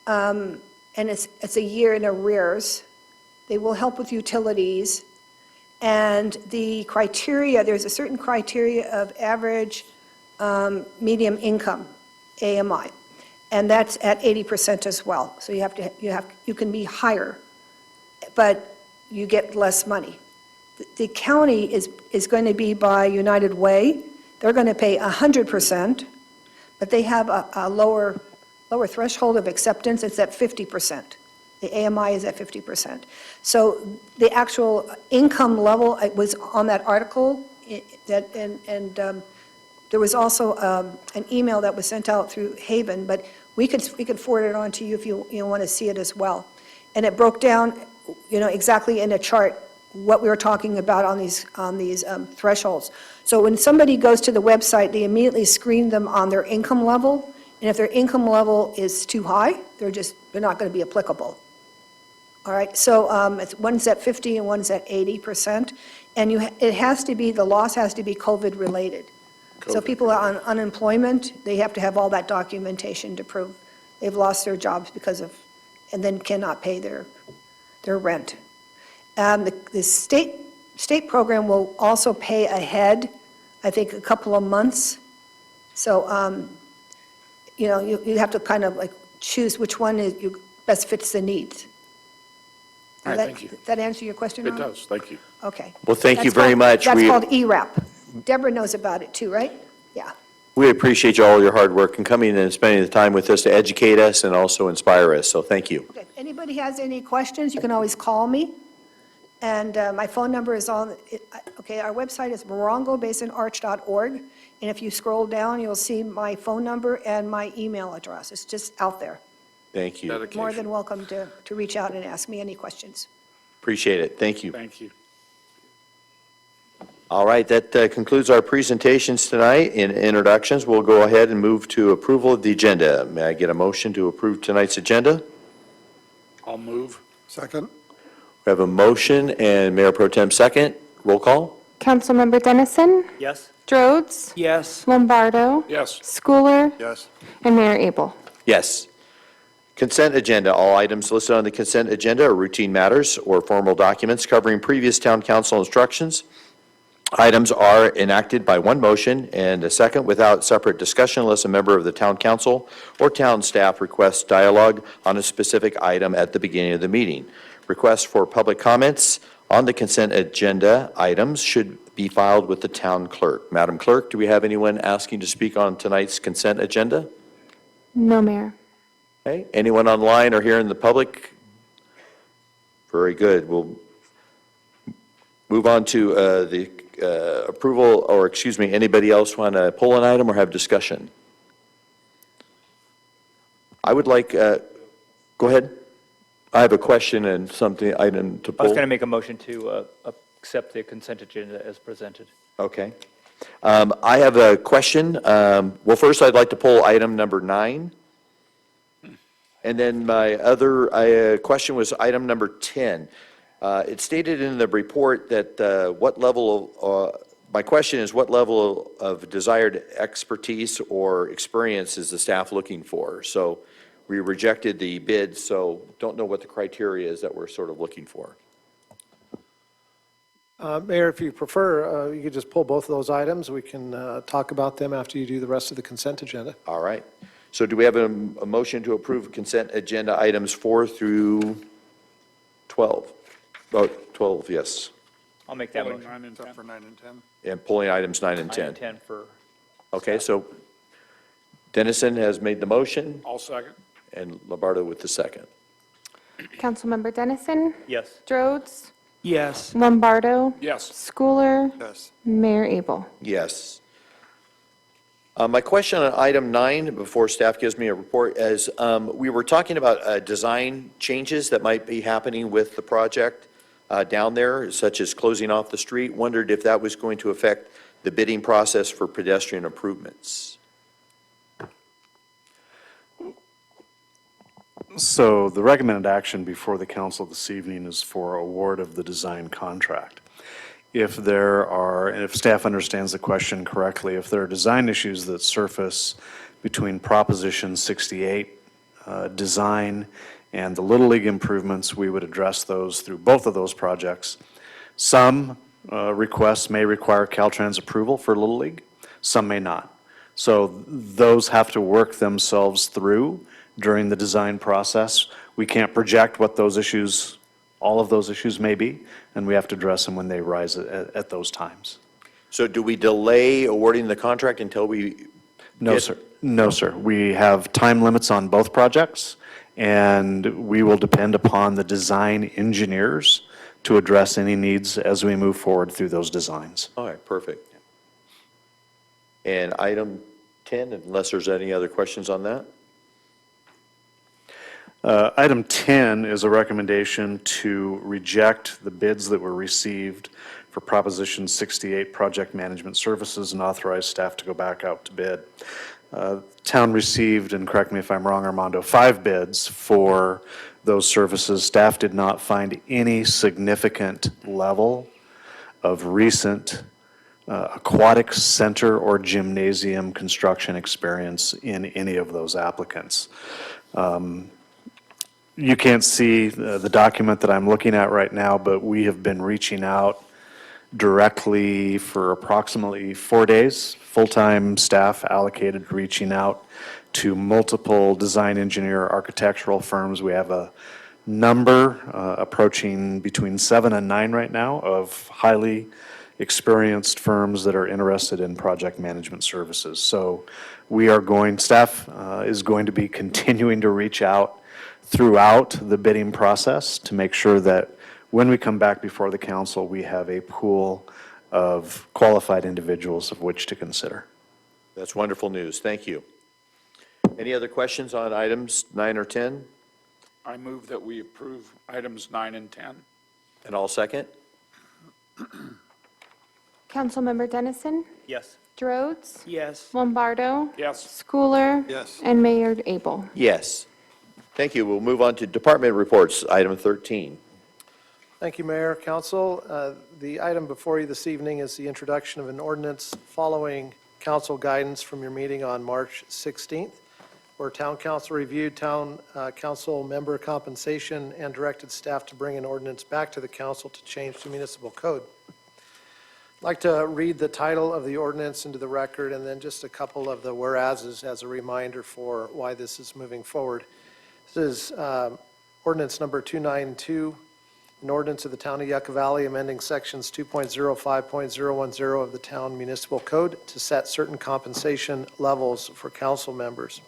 and it's a year in arrears. They will help with utilities, and the criteria, there's a certain criteria of average medium income, AMI, and that's at 80% as well. So you can be higher, but you get less money. The county is going to be by United Way. They're going to pay 100%, but they have a lower threshold of acceptance. It's at 50%. The AMI is at 50%. So the actual income level, it was on that article, there was also an email that was sent out through Haven, but we could forward it on to you if you want to see it as well. And it broke down, exactly in a chart what we were talking about on these thresholds. So when somebody goes to the website, they immediately screen them on their income level, and if their income level is too high, they're not going to be applicable. All right, so one's at 50 and one's at 80%, and the loss has to be COVID related. So people are on unemployment, they have to have all that documentation to prove they've lost their jobs and then cannot pay their rent. The state program will also pay ahead, I think, a couple of months. So, you have to kind of choose which one best fits the needs. All right, thank you. That answer your question, It Ron? does, thank you. Okay. Well, thank you That's very called- much. That's We- called ERAP. Deborah knows about it too, right? Yeah. We appreciate all your hard work and coming and spending the time with us to educate us and also inspire us, so thank you. Okay, if anybody has any questions, you can always call me. And my phone number is our website is morongobasinarch.org. And if you scroll down, you'll see my phone number and my email address. It's just out there. Thank you. More than welcome to reach out and ask me any questions. Appreciate it. Thank you. Thank you. All right, that concludes our presentations tonight. In introductions, we'll go ahead and move to approval of the agenda. May I get a motion to approve tonight's agenda? I'll move. Second? We have a motion and Mayor Pro Tem second. Roll call? Councilmember Dennison, Yes? Rhodes, Yes. Lombardo, Yes. Schooler, Yes. and Mayor Abel. Yes. Consent agenda. All items listed on the consent agenda are routine matters or formal documents covering previous town council instructions. Items are enacted by one motion and a second without separate discussion unless a member of the town council or town staff requests dialogue on a specific item at the beginning of the meeting. Requests for public comments on the consent agenda items should be filed with the town clerk. Madam Clerk, do we have anyone asking to speak on tonight's consent agenda? No, Mayor. Okay, anyone online or here in the public? Very good. We'll move on to the approval, or excuse me, anybody else want to pull an item or have discussion? I would like, go ahead. I have a question and something, item to I was pull. going to make a motion to accept the consent agenda as presented. Okay. I have a question. Well, first, I'd like to pull item number 9. And then my other question was item number 10. It stated in the report that my question is, what level of desired expertise or experience is the staff looking for? So we rejected the bid, so don't know what the criteria is that we're sort of looking for. Mayor, if you prefer, you could just pull both of those items. We can talk about them after you do the rest of the consent agenda. All right. So do we have a motion to approve consent agenda items 4 through 12? Oh, 12, yes. I'll make that motion. 9 and 10. For 9 and 10. And pulling items 9 and 9 10. and 10 for, Okay, so Dennison has made the motion, I'll second. and Lombardo with the second. Councilmember Dennison, yes. Rhodes, Yes. Lombardo, Yes. Schooler, Yes. Mayor Abel. Yes. My question on item 9, before staff gives me a report, is we were talking about design changes that might be happening with the project down there, such as closing off the street. Wondered if that was going to affect the bidding process for pedestrian improvements. So the recommended action before the council this evening is for award of the design contract. If there are, and if staff understands the question correctly, if there are design issues that surface between Proposition 68 design and the Little League improvements, we would address those through both of those projects. Some requests may require Caltrans approval for Little League, some may not. So those have to work themselves through during the design process. We can't project what those issues, all of those issues may be, and we have to address them when they rise at those times. So do we delay awarding the contract until we? No, sir. No, sir. We have time limits on both projects, and we will depend upon the design engineers to address any needs as we move forward through those designs. All right, perfect. And item 10, unless there's any other questions on that? Item 10 is a recommendation to reject the bids that were received for Proposition 68 Project Management Services and authorize staff to go back out to bid. Town received, and correct me if I'm wrong, Armando, 5 bids for those services. Staff did not find any significant level of recent aquatic center or gymnasium construction experience in any of those applicants. You can't see the document that I'm looking at right now, but we have been reaching out directly for approximately 4 days, full-time staff allocated, reaching out to multiple design engineer architectural firms. We have a number approaching between 7 and 9 right now of highly experienced firms that are interested in project management services. So staff is going to be continuing to reach out throughout the bidding process to make sure that when we come back before the council, we have a pool of qualified individuals of which to consider. That's wonderful news. Thank you. Any other questions on items 9 or 10? I move that we approve items 9 and 10. And I'll second. Councilmember Dennison, Yes. Rhodes, Yes. Lombardo, Yes. Schooler, Yes. and Mayor Abel. Yes. Thank you. We'll move on to department reports, item 13. Thank you, Mayor, Council. The item before you this evening is the introduction of an ordinance following council guidance from your meeting on March 16th, where Town Council reviewed Town Council member compensation and directed staff to bring an ordinance back to the council to change the municipal code. I'd like to read the title of the ordinance into the record and then just a couple of the whereases as a reminder for why this is moving forward. This is ordinance number 292, an ordinance of the Town of Yucca Valley amending sections 2.05.010 of the Town Municipal Code to set certain compensation levels for council members.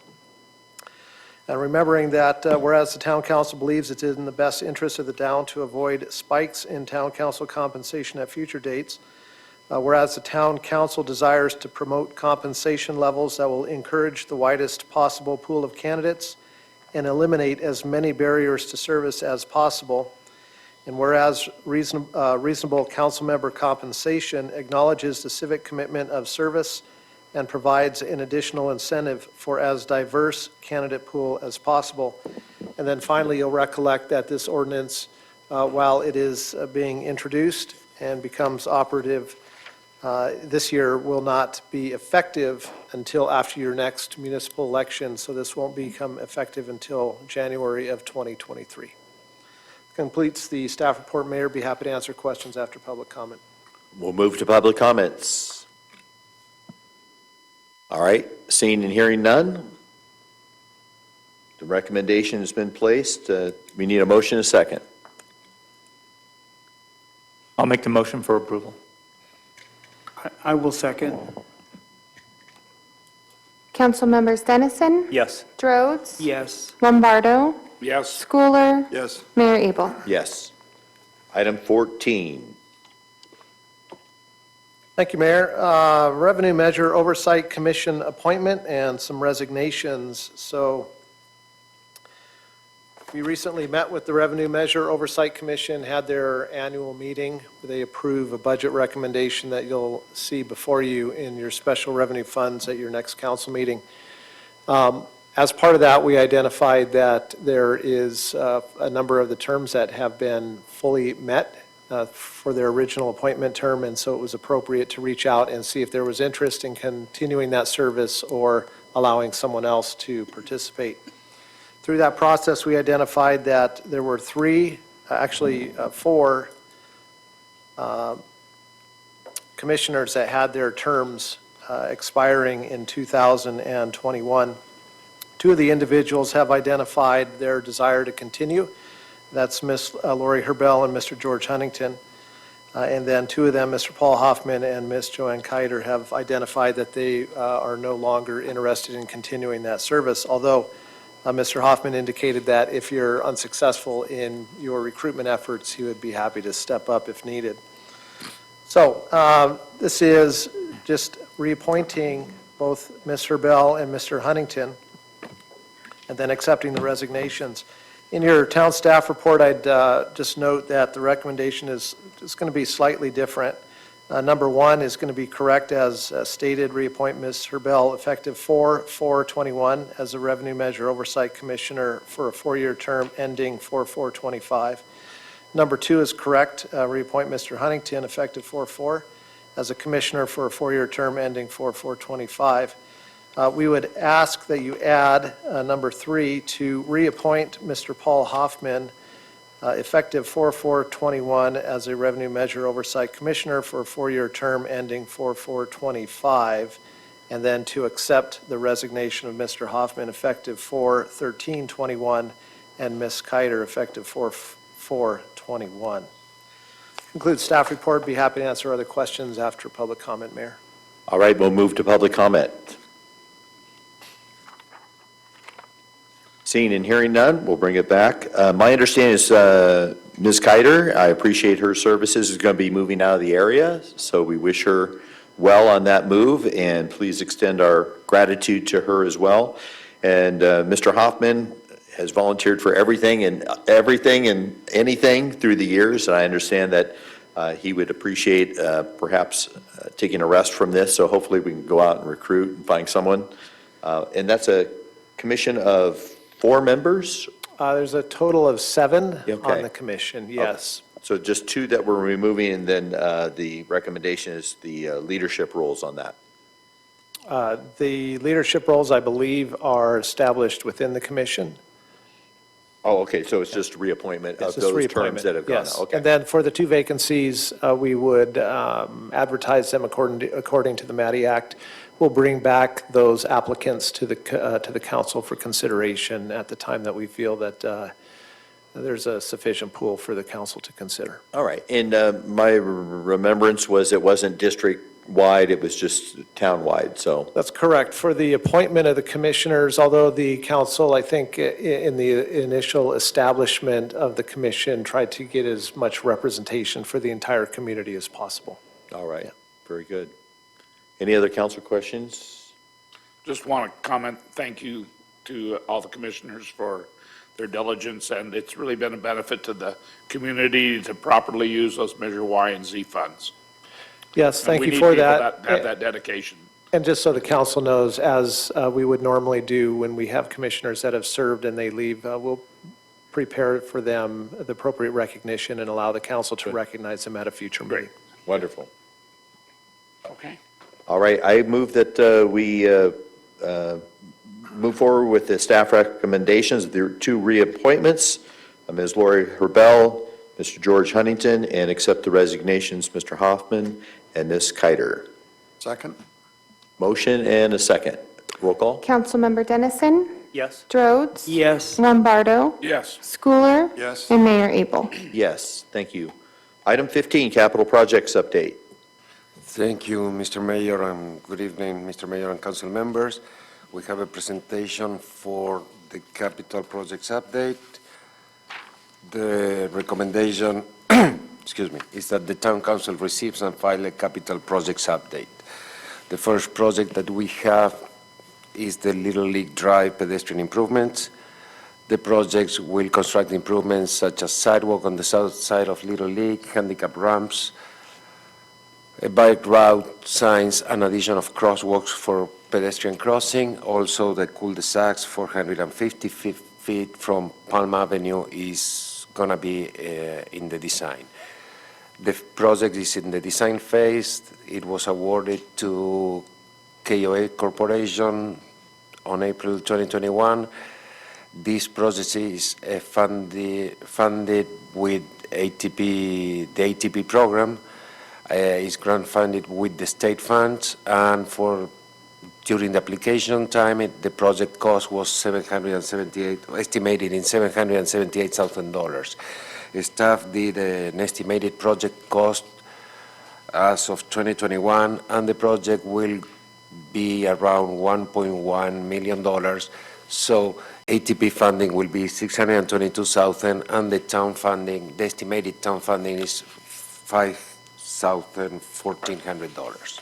And remembering that whereas the Town Council believes it is in the best interest of the town to avoid spikes in Town Council compensation at future dates, whereas the Town Council desires to promote compensation levels that will encourage the widest possible pool of candidates and eliminate as many barriers to service as possible. And whereas reasonable council member compensation acknowledges the civic commitment of service and provides an additional incentive for as diverse candidate pool as possible. And then finally, you'll recollect that this ordinance, while it is being introduced and becomes operative this year, will not be effective until after your next municipal election. So this won't become effective until January of 2023. Completes the staff report. Mayor, be happy to answer questions after public comment. We'll move to public comments. All right, seeing and hearing none. The recommendation has been placed. We need a motion and a second. I'll make the motion for approval. I will second. Council members Dennison, Yes. Rhodes, Yes. Lombardo, Yes. Schooler, Yes. Mayor Abel. Yes. Item 14. Thank you, Mayor. Revenue Measure Oversight Commission appointment and some resignations. So we recently met with the Revenue Measure Oversight Commission, had their annual meeting. They approve a budget recommendation that you'll see before you in your special revenue funds at your next council meeting. As part of that, we identified that there is a number of the terms that have been fully met for their original appointment term, and so it was appropriate to reach out and see if there was interest in continuing that service or allowing someone else to participate. Through that process, we identified that there were four commissioners that had their terms expiring in 2021. Two of the individuals have identified their desire to continue. That's Ms. Lori Herbell and Mr. George Huntington. And then two of them, Mr. Paul Hoffman and Ms. Joanne Kiter, have identified that they are no longer interested in continuing that service, although Mr. Hoffman indicated that if you're unsuccessful in your recruitment efforts, he would be happy to step up if needed. So this is just reappointing both Ms. Herbell and Mr. Huntington, and then accepting the resignations. In your town staff report, I'd just note that the recommendation is going to be slightly different. Number one is going to be correct as stated, reappoint Ms. Herbell effective 4/4/21 as a Revenue Measure Oversight Commissioner for a 4-year term ending 4/4/25. Number two is correct, reappoint Mr. Huntington effective 4/4 as a Commissioner for a 4-year term ending 4/4/25. We would ask that you add number three to reappoint Mr. Paul Hoffman effective 4/4/21 as a Revenue Measure Oversight Commissioner for a 4-year term ending 4/4/25, and then to accept the resignation of Mr. Hoffman effective 4/13/21 and Ms. Kiter effective 4/4/21. Concludes staff report. Be happy to answer other questions after public comment, Mayor. All right, we'll move to public comment. Seeing and hearing none, we'll bring it back. My understanding is Ms. Kiter, I appreciate her services, is going to be moving out of the area, so we wish her well on that move, and please extend our gratitude to her as well. And Mr. Hoffman has volunteered for everything and anything through the years, and I understand that he would appreciate perhaps taking a rest from this, so hopefully we can go out and recruit and find someone. And that's a commission of 4 members? There's a total of 7 Okay. on the commission, yes. So just 2 that we're removing, and then the recommendation is the leadership roles on that. The leadership roles, I believe, are established within the commission. Oh, okay, so it's just reappointment of It's just those reappointment, terms that have gone yes. out. Okay. And then for the 2 vacancies, we would advertise them according to the Matty Act. We'll bring back those applicants to the council for consideration at the time that we feel that there's a sufficient pool for the council to consider. All right, and my remembrance was it wasn't district-wide, it was just town-wide, so. That's correct. For the appointment of the commissioners, although the council, I think, in the initial establishment of the commission, tried to get as much representation for the entire community as possible. All right, very good. Any other council questions? Just want to comment, thank you to all the commissioners for their diligence, and it's really been a benefit to the community to properly use those Measure Y and Z funds. Yes, And thank we you need for people that. have that dedication. And just so the council knows, as we would normally do when we have commissioners that have served and they leave, we'll prepare for them the appropriate recognition and allow the council to recognize them at a future meeting. Wonderful. Okay. All right, I move that we move forward with the staff recommendations. There are two reappointments, Ms. Lori Herbel, Mr. George Huntington, and accept the resignations, Mr. Hoffman and Ms. Kiter. Second? Motion and a second. Roll call? Councilmember Dennison, Yes? Rhodes, Yes. Lombardo, Yes. Schooler, Yes. and Mayor Abel. Yes, thank you. Item 15, capital projects update. Thank you, Mr. Mayor, and good evening, Mr. Mayor and council members. We have a presentation for the capital projects update. The recommendation, excuse me, is that the town council receives and file a capital projects update. The first project that we have is the Little League Drive pedestrian improvements. The projects will construct improvements such as sidewalk on the south side of Little League, handicap ramps, a bike route, signs, and addition of crosswalks for pedestrian crossing. Also, the cul-de-sacs, 450 feet from Palm Avenue, is going to be in the design. The project is in the design phase. It was awarded to KOA Corporation on April 2021. This project is funded with the ATP program. Is grant funded with the state funds, and during the application time, the project cost was estimated in $778,000. Staff did an estimated project cost as of 2021, and the project will be around $1.1 million. So ATP funding will be $622,000, and the estimated town funding is $1,400.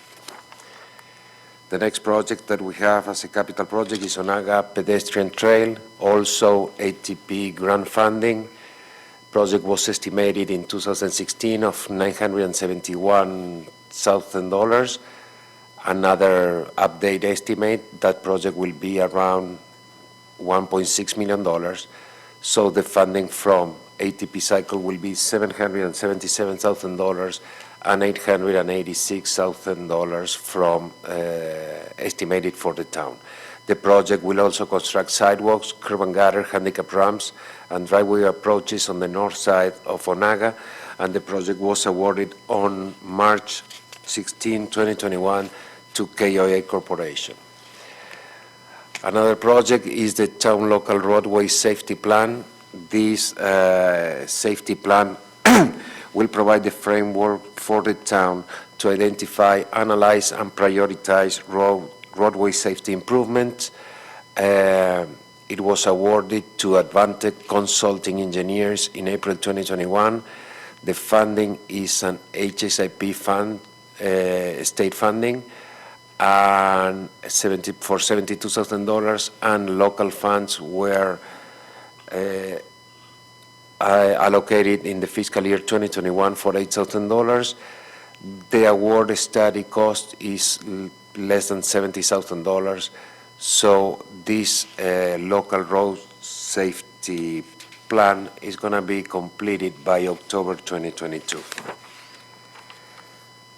The next project that we have as a capital project is Onaga Pedestrian Trail, also ATP grant funding. Project was estimated in 2016 of $971,000. Another update estimate, that project will be around $1.6 million. So the funding from ATP cycle will be $777,000 and $886,000 from estimated for the town. The project will also construct sidewalks, curb and gutter, handicap ramps, and driveway approaches on the north side of Onaga, and the project was awarded on March 16, 2021 to KOA Corporation. Another project is the town local roadway safety plan. This safety plan will provide the framework for the town to identify, analyze, and prioritize roadway safety improvements. It was awarded to Advantech Consulting Engineers in April 2021. The funding is an HSIP fund, state funding, and for $72,000, and local funds were allocated in the fiscal year 2021 for $8,000. The award study cost is less than $70,000. So this local road safety plan is going to be completed by October 2022.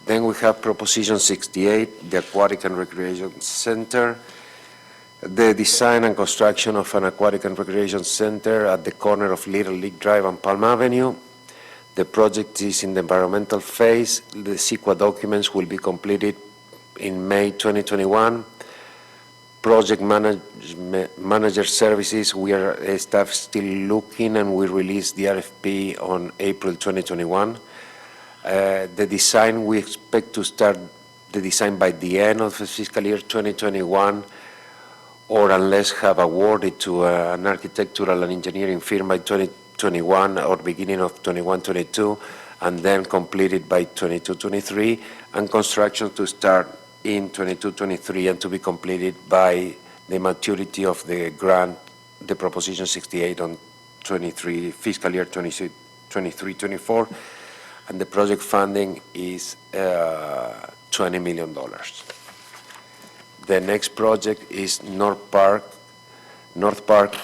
Then we have Proposition 68, the Aquatic and Recreation Center. The design and construction of an aquatic and recreation center at the corner of Little League Drive and Palm Avenue. The project is in the environmental phase. The CEQA documents will be completed in May 2021. Project manager services, we are staff still looking, and we released the RFP on April 2021. The design, we expect to start the design by the end of the fiscal year 2021, or unless have awarded to an architectural and engineering firm by 2021 or beginning of 21-22, and then completed by 22-23, and construction to start in 22-23 and to be completed by the maturity of the grant the Proposition 68 on fiscal year 23-24, and the project funding is $20 million. The next project is North Park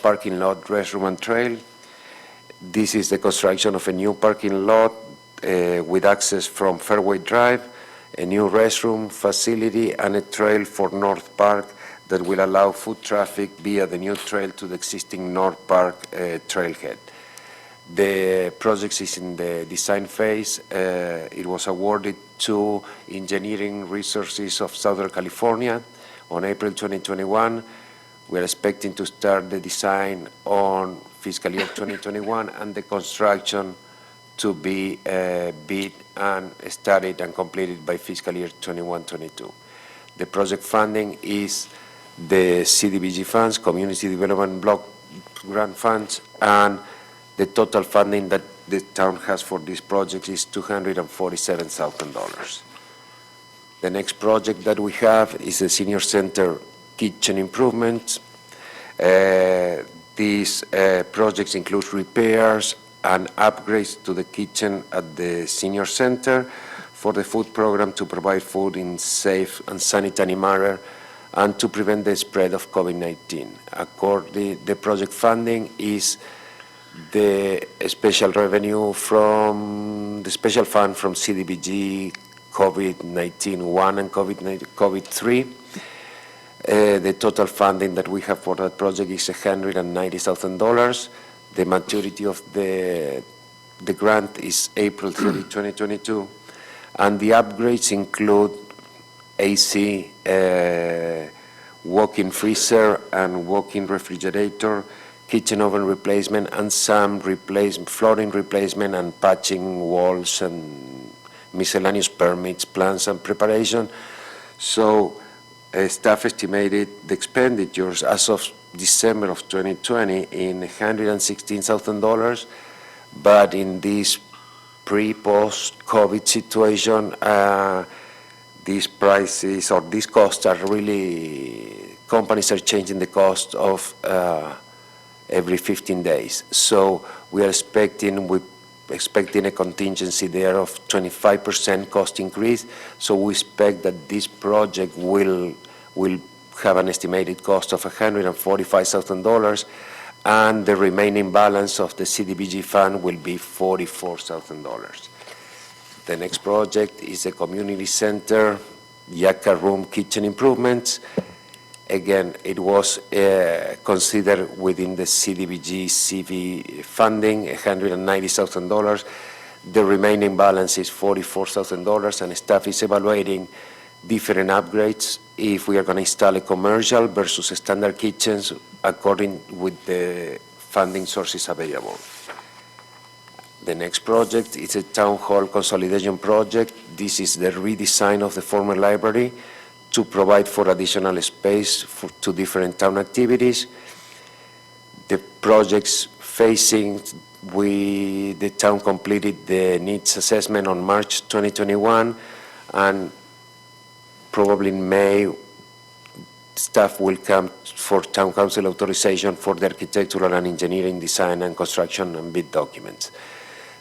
Parking Lot Restroom and Trail. This is the construction of a new parking lot with access from Fairway Drive, a new restroom facility, and a trail for North Park that will allow foot traffic via the new trail to the existing North Park trailhead. The project is in the design phase. It was awarded to Engineering Resources of Southern California on April 2021. We're expecting to start the design on fiscal year 2021 and the construction to be bid and started and completed by fiscal year 21-22. The project funding is the CDBG funds, Community Development Block Grant funds, and the total funding that the town has for this project is $247,000. The next project that we have is the Senior Center kitchen improvements. These projects include repairs and upgrades to the kitchen at the Senior Center for the food program to provide food in safe and sanitary manner and to prevent the spread of COVID-19. The project funding is the special revenue from the special fund from CDBG COVID-19 1 and COVID 3. The total funding that we have for that project is $190,000. The maturity of the grant is April 30, 2022, and the upgrades include AC, walk-in freezer and walk-in refrigerator, kitchen oven replacement, and some flooring replacement and patching walls and miscellaneous permits, plans, and preparation. So staff estimated the expenditures as of December of 2020 in $116,000, but in this pre-post-COVID situation, these prices or these costs are really, companies are changing the cost of every 15 days. So we are expecting a contingency there of 25% cost increase. So we expect that this project will have an estimated cost of $145,000, and the remaining balance of the CDBG fund will be $44,000. The next project is a community center, Yucca room kitchen improvements. Again, it was considered within the CDBG CV funding, $190,000. The remaining balance is $44,000, and staff is evaluating different upgrades if we are going to install a commercial versus standard kitchens according with the funding sources available. The next project is a town hall consolidation project. This is the redesign of the former library to provide for additional space to different town activities. The project's phasing, the town completed the needs assessment on March 2021, and probably in May, staff will come for town council authorization for the architectural and engineering design and construction and bid documents.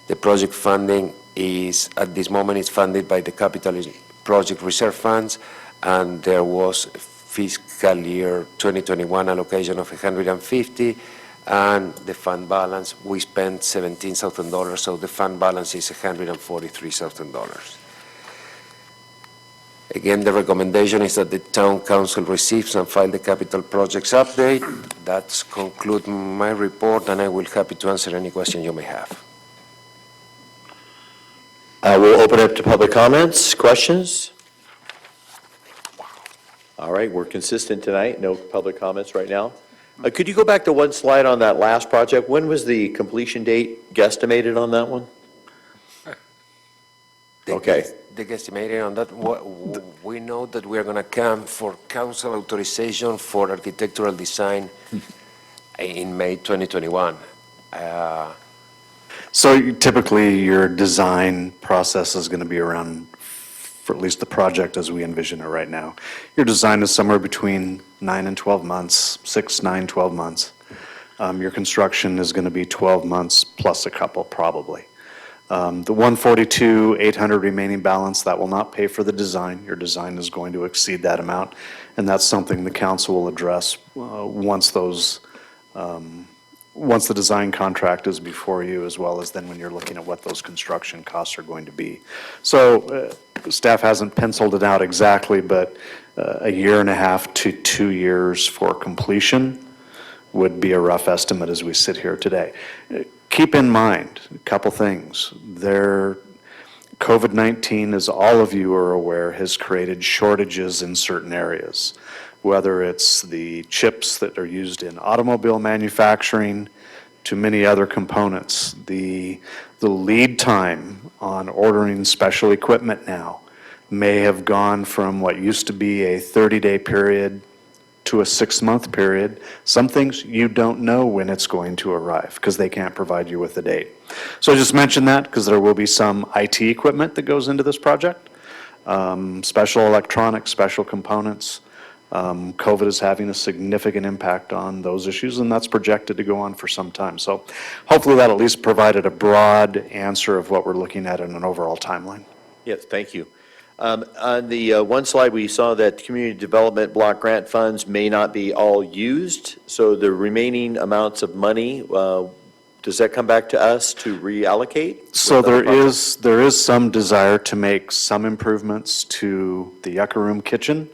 The project funding is, at this moment, is funded by the capital project reserve funds, and there was fiscal year 2021 allocation of $150, and the fund balance, we spent $17,000, so the fund balance is $143,000. Again, the recommendation is that the town council receives and file the capital projects update. That's conclude my report, and I will be happy to answer any question you may have. We'll open up to public comments, questions. All right, we're consistent tonight, no public comments right now. Could you go back to one slide on that last project? When was the completion date guesstimated on that one? Okay. The guesstimated on that, we know that we are going to come for council authorization for architectural design in May 2021. So typically, your design process is going to be around, for at least the project as we envision it right now. Your design is somewhere between 9 and 12 months, 6, 9, 12 months. your construction is going to be 12 months plus a couple, probably. The 142,800 remaining balance, that will not pay for the design. Your design is going to exceed that amount, and that's something the council will address once the design contract is before you, as well as then when you're looking at what those construction costs are going to be. So staff hasn't penciled it out exactly, but a year and a half to 2 years for completion would be a rough estimate as we sit here today. Keep in mind a couple things. COVID-19, as all of you are aware, has created shortages in certain areas, whether it's the chips that are used in automobile manufacturing to many other components. The lead time on ordering special equipment now may have gone from what used to be a 30-day period to a 6-month period. Some things you don't know when it's going to arrive because they can't provide you with a date. So I just mentioned that because there will be some IT equipment that goes into this project, special electronics, special components. COVID is having a significant impact on those issues, and that's projected to go on for some time. So hopefully that at least provided a broad answer of what we're looking at in an overall timeline. Yes, thank you. On the one slide, we saw that community development block grant funds may not be all used, so the remaining amounts of money, does that come back to us to reallocate? So there is some desire to make some improvements to the Yucca Room kitchen.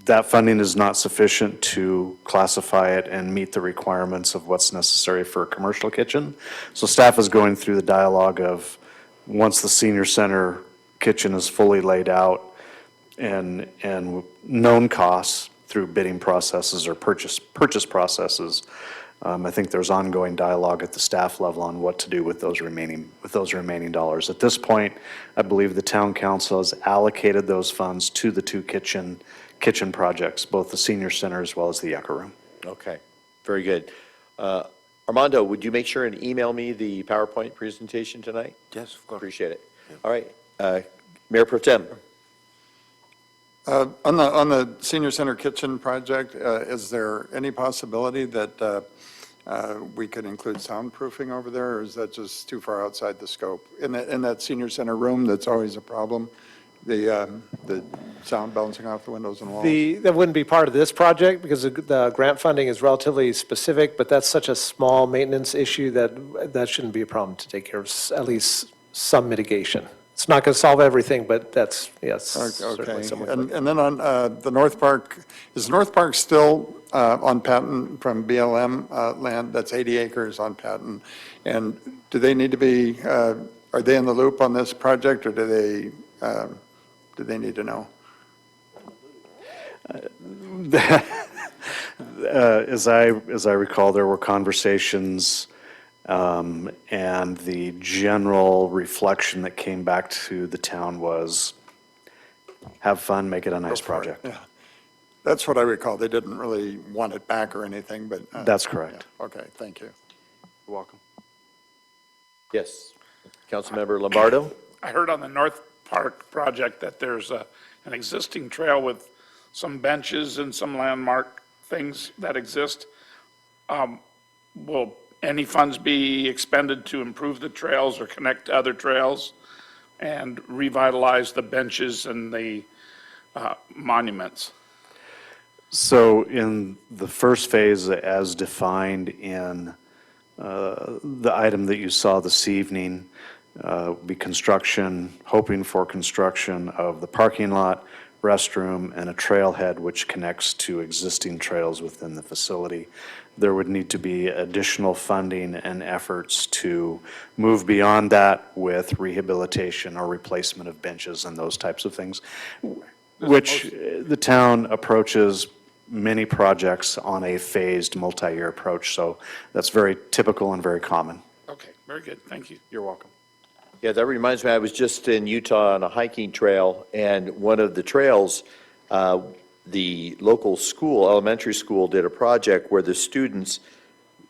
That funding is not sufficient to classify it and meet the requirements of what's necessary for a commercial kitchen. So staff is going through the dialogue of, once the senior center kitchen is fully laid out and known costs through bidding processes or purchase processes, I think there's ongoing dialogue at the staff level on what to do with those remaining dollars. At this point, I believe the town council has allocated those funds to the two kitchen projects, both the senior center as well as the Yucca Room. Okay, very good. Armando, would you make sure and email me the PowerPoint presentation tonight? Yes, of course. Appreciate it. All right, Mayor Pro Tem. On the senior center kitchen project, is there any possibility that we could include soundproofing over there, or is that just too far outside the scope? In that senior center room, that's always a problem, the sound bouncing off the windows and walls? That wouldn't be part of this project because the grant funding is relatively specific, but that's such a small maintenance issue that shouldn't be a problem to take care of, at least some mitigation. It's not going to solve everything, but that's, yes, certainly Okay, something. and then on the North Park, is North Park still on patent from BLM land? That's 80 acres on patent. And do they need to be, are they in the loop on this project, or do they need to know? As I recall, there were conversations, and the general reflection that came back to the town was, have fun, make it a nice project. Yeah, that's what I recall. They didn't really want it back or anything, but. That's correct. Yeah. Okay, thank you. You're welcome. Yes, Councilmember Lombardo? I heard on the North Park project that there's an existing trail with some benches and some landmark things that exist. Will any funds be expended to improve the trails or connect to other trails and revitalize the benches and the monuments? So in the first phase, as defined in the item that you saw this evening, be construction, hoping for construction of the parking lot, restroom, and a trailhead which connects to existing trails within the facility. There would need to be additional funding and efforts to move beyond that with rehabilitation or replacement of benches and those types of things, which the town approaches many projects on a phased multi-year approach. So that's very typical and very common. Okay, very good, thank you. You're welcome. Yeah, that reminds me, I was just in Utah on a hiking trail, and one of the trails, the local school, elementary school, did a project where the students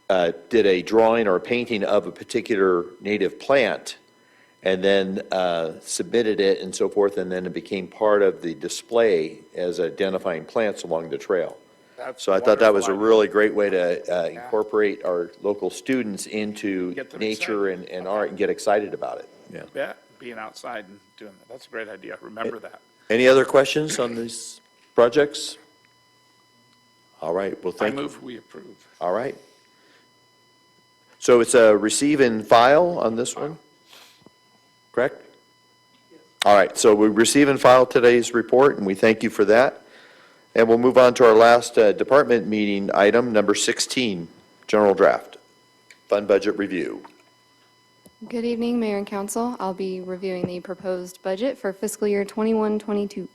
did a drawing or a painting of a particular native plant, and then submitted it and so forth, and then it became part of the display as identifying plants along the trail. That's So I thought that was a wonderful really great way to incorporate our local students into Get them nature and art and get excited about it. Yeah. Yeah, being outside and doing that. That's a great idea. Remember that. Any other questions on these projects? All right, well, I thank you. move we approve. All right. So it's a receive and file on this one? Correct? All right, so we receive and file today's report, and we thank you for that. And we'll move on to our last department meeting item, number 16, general draft, fund budget review. Good evening, Mayor and Council. I'll be reviewing the proposed budget for fiscal year 21-22.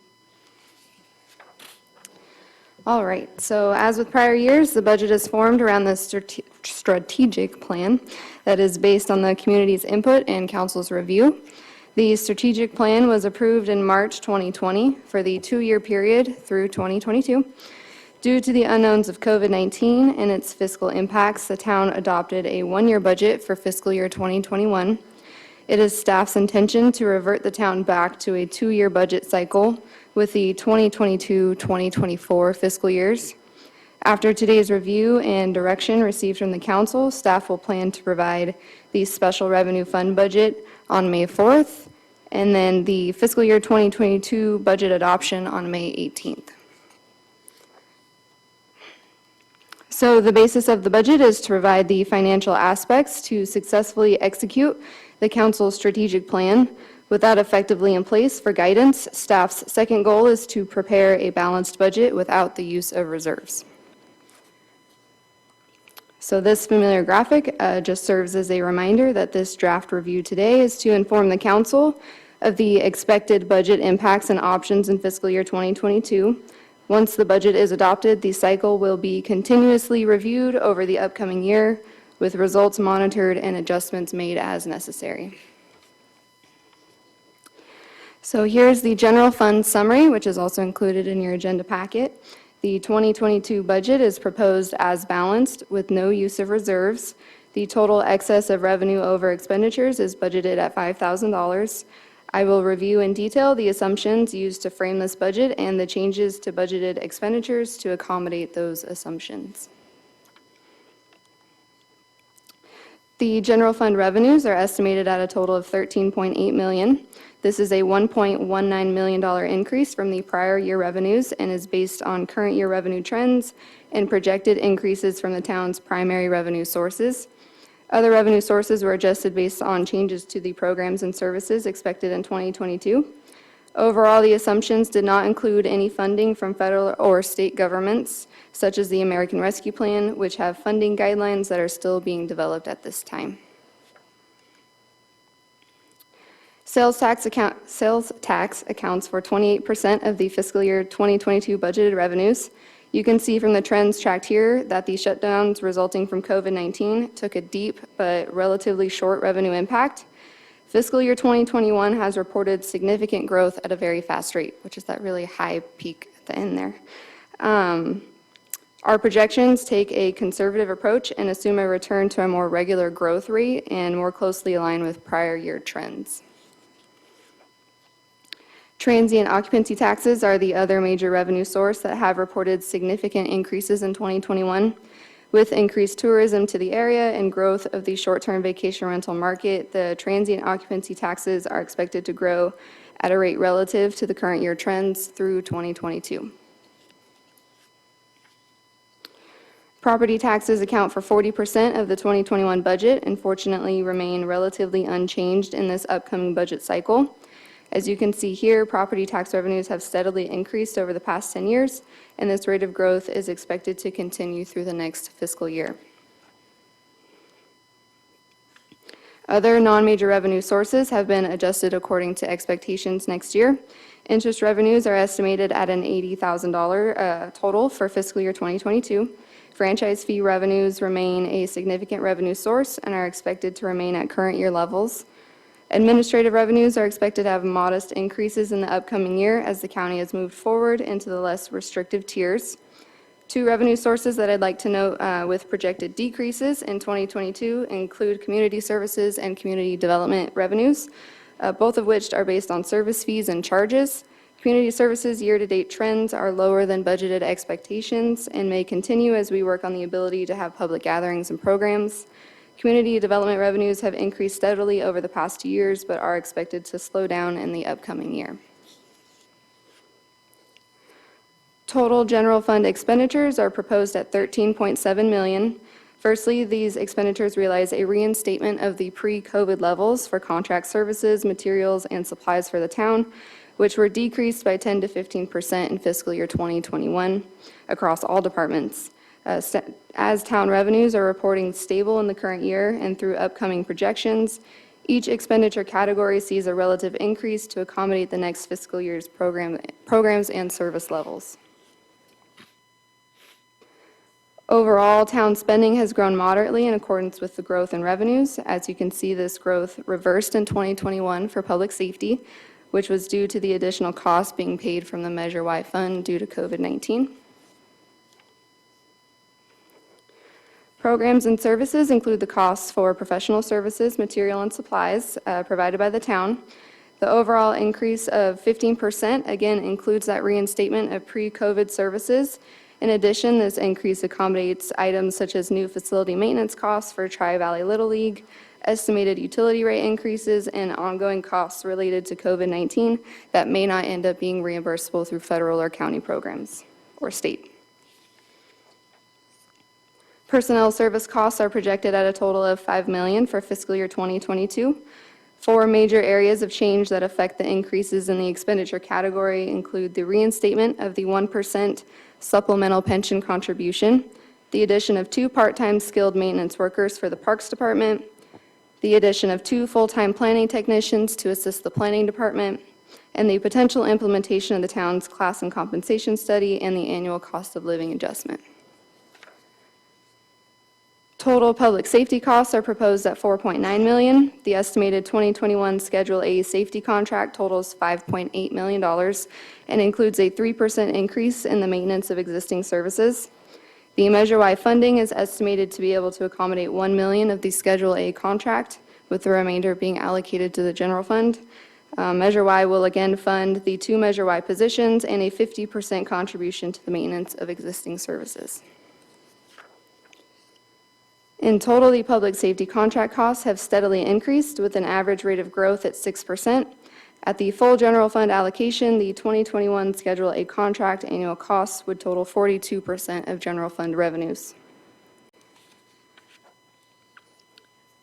All right, so as with prior years, the budget is formed around the strategic plan that is based on the community's input and council's review. The strategic plan was approved in March 2020 for the two-year period through 2022. Due to the unknowns of COVID-19 and its fiscal impacts, the town adopted a one-year budget for fiscal year 2021. It is staff's intention to revert the town back to a two-year budget cycle with the 2022-2024 fiscal years. After today's review and direction received from the council, staff will plan to provide the special revenue fund budget on May 4th, and then the fiscal year 2022 budget adoption on May 18th. So the basis of the budget is to provide the financial aspects to successfully execute the council's strategic plan. With that effectively in place for guidance, staff's second goal is to prepare a balanced budget without the use of reserves. So this familiar graphic just serves as a reminder that this draft review today is to inform the council of the expected budget impacts and options in fiscal year 2022. Once the budget is adopted, the cycle will be continuously reviewed over the upcoming year, with results monitored and adjustments made as necessary. So here's the general fund summary, which is also included in your agenda packet. The 2022 budget is proposed as balanced with no use of reserves. The total excess of revenue over expenditures is budgeted at $5,000. I will review in detail the assumptions used to frame this budget and the changes to budgeted expenditures to accommodate those assumptions. The general fund revenues are estimated at a total of $13.8 million. This is a $1.19 million increase from the prior year revenues and is based on current year revenue trends and projected increases from the town's primary revenue sources. Other revenue sources were adjusted based on changes to the programs and services expected in 2022. Overall, the assumptions did not include any funding from federal or state governments, such as the American Rescue Plan, which have funding guidelines that are still being developed at this time. Sales tax accounts for 28% of the fiscal year 2022 budgeted revenues. You can see from the trends tracked here that the shutdowns resulting from COVID-19 took a deep but relatively short revenue impact. Fiscal year 2021 has reported significant growth at a very fast rate, which is that really high peak at the end there. Our projections take a conservative approach and assume a return to a more regular growth rate and more closely align with prior year trends. Transient occupancy taxes are the other major revenue source that have reported significant increases in 2021. With increased tourism to the area and growth of the short-term vacation rental market, the transient occupancy taxes are expected to grow at a rate relative to the current year trends through 2022. Property taxes account for 40% of the 2021 budget and fortunately remain relatively unchanged in this upcoming budget cycle. As you can see here, property tax revenues have steadily increased over the past 10 years, and this rate of growth is expected to continue through the next fiscal year. Other non-major revenue sources have been adjusted according to expectations next year. Interest revenues are estimated at an $80,000 total for fiscal year 2022. Franchise fee revenues remain a significant revenue source and are expected to remain at current year levels. Administrative revenues are expected to have modest increases in the upcoming year as the county has moved forward into the less restrictive tiers. Two revenue sources that I'd like to note with projected decreases in 2022 include community services and community development revenues, both of which are based on service fees and charges. Community services year-to-date trends are lower than budgeted expectations and may continue as we work on the ability to have public gatherings and programs. Community development revenues have increased steadily over the past 2 years, but are expected to slow down in the upcoming year. Total general fund expenditures are proposed at $13.7 million. Firstly, these expenditures realize a reinstatement of the pre-COVID levels for contract services, materials, and supplies for the town, which were decreased by 10 to 15% in fiscal year 2021 across all departments. As town revenues are reporting stable in the current year and through upcoming projections, each expenditure category sees a relative increase to accommodate the next fiscal year's programs and service levels. Overall, town spending has grown moderately in accordance with the growth in revenues. As you can see, this growth reversed in 2021 for public safety, which was due to the additional costs being paid from the Measure Y fund due to COVID-19. Programs and services include the costs for professional services, material, and supplies provided by the town. The overall increase of 15% again includes that reinstatement of pre-COVID services. In addition, this increase accommodates items such as new facility maintenance costs for Tri-Valley Little League, estimated utility rate increases, and ongoing costs related to COVID-19 that may not end up being reimbursable through federal or county programs or state. Personnel service costs are projected at a total of $5 million for fiscal year 2022. 4 major areas of change that affect the increases in the expenditure category include the reinstatement of the 1% supplemental pension contribution, the addition of 2 part-time skilled maintenance workers for the Parks Department, the addition of 2 full-time planning technicians to assist the planning department, and the potential implementation of the town's class and compensation study and the annual cost of living adjustment. Total public safety costs are proposed at $4.9 million. The estimated 2021 Schedule A safety contract totals $5.8 million and includes a 3% increase in the maintenance of existing services. The Measure Y funding is estimated to be able to accommodate $1 million of the Schedule A contract, with the remainder being allocated to the general fund. Measure Y will again fund the 2 Measure Y positions and a 50% contribution to the maintenance of existing services. In total, the public safety contract costs have steadily increased with an average rate of growth at 6%. At the full general fund allocation, the 2021 Schedule A contract annual costs would total 42% of general fund revenues.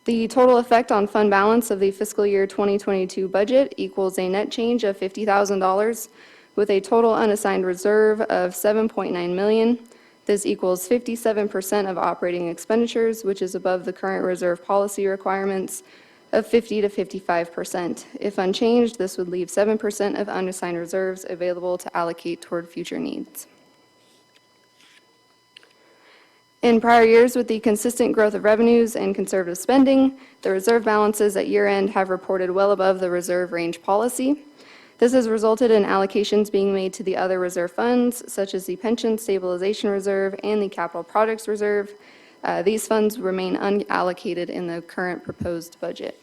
The total effect on fund balance of the fiscal year 2022 budget equals a net change of $50,000 with a total unassigned reserve of $7.9 million. This equals 57% of operating expenditures, which is above the current reserve policy requirements of 50 to 55%. If unchanged, this would leave 7% of unassigned reserves available to allocate toward future needs. In prior years, with the consistent growth of revenues and conservative spending, the reserve balances at year-end have reported well above the reserve range policy. This has resulted in allocations being made to the other reserve funds, such as the Pension Stabilization Reserve and the Capital Projects Reserve. These funds remain unallocated in the current proposed budget.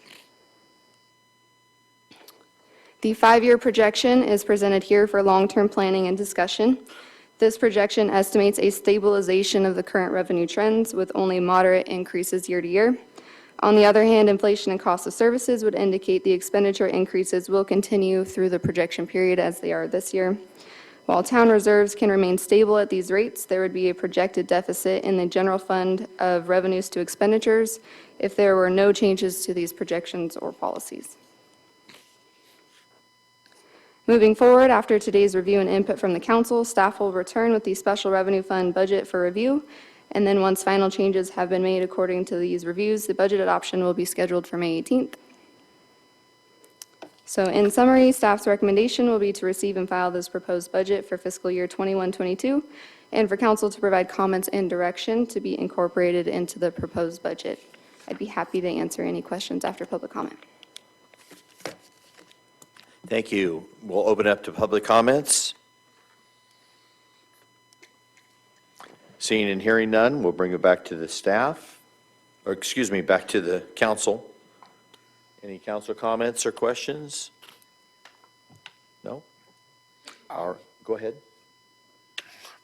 The 5-year projection is presented here for long-term planning and discussion. This projection estimates a stabilization of the current revenue trends with only moderate increases year to year. On the other hand, inflation and cost of services would indicate the expenditure increases will continue through the projection period as they are this year. While town reserves can remain stable at these rates, there would be a projected deficit in the general fund of revenues to expenditures if there were no changes to these projections or policies. Moving forward, after today's review and input from the council, staff will return with the special revenue fund budget for review. And then once final changes have been made according to these reviews, the budget adoption will be scheduled for May 18th. So in summary, staff's recommendation will be to receive and file this proposed budget for fiscal year 21-22, and for council to provide comments and direction to be incorporated into the proposed budget. I'd be happy to answer any questions after public comment. Thank you. We'll open up to public comments. Seeing and hearing none, we'll bring it back to the staff, or excuse me, back to the council. Any council comments or questions? No? Go ahead.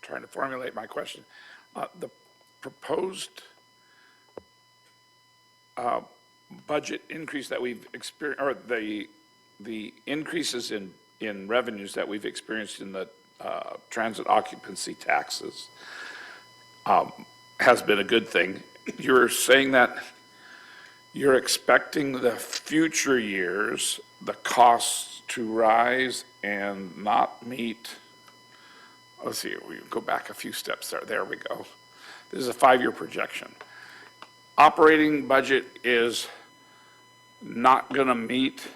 Trying to formulate my question. The proposed budget increase that we've experienced, or the increases in revenues that we've experienced in the transit occupancy taxes has been a good thing. You're saying that you're expecting the future years, the costs to rise and not meet, let's see, we go back a few steps there. There we go. This is a 5-year projection. Operating budget is not going to meet,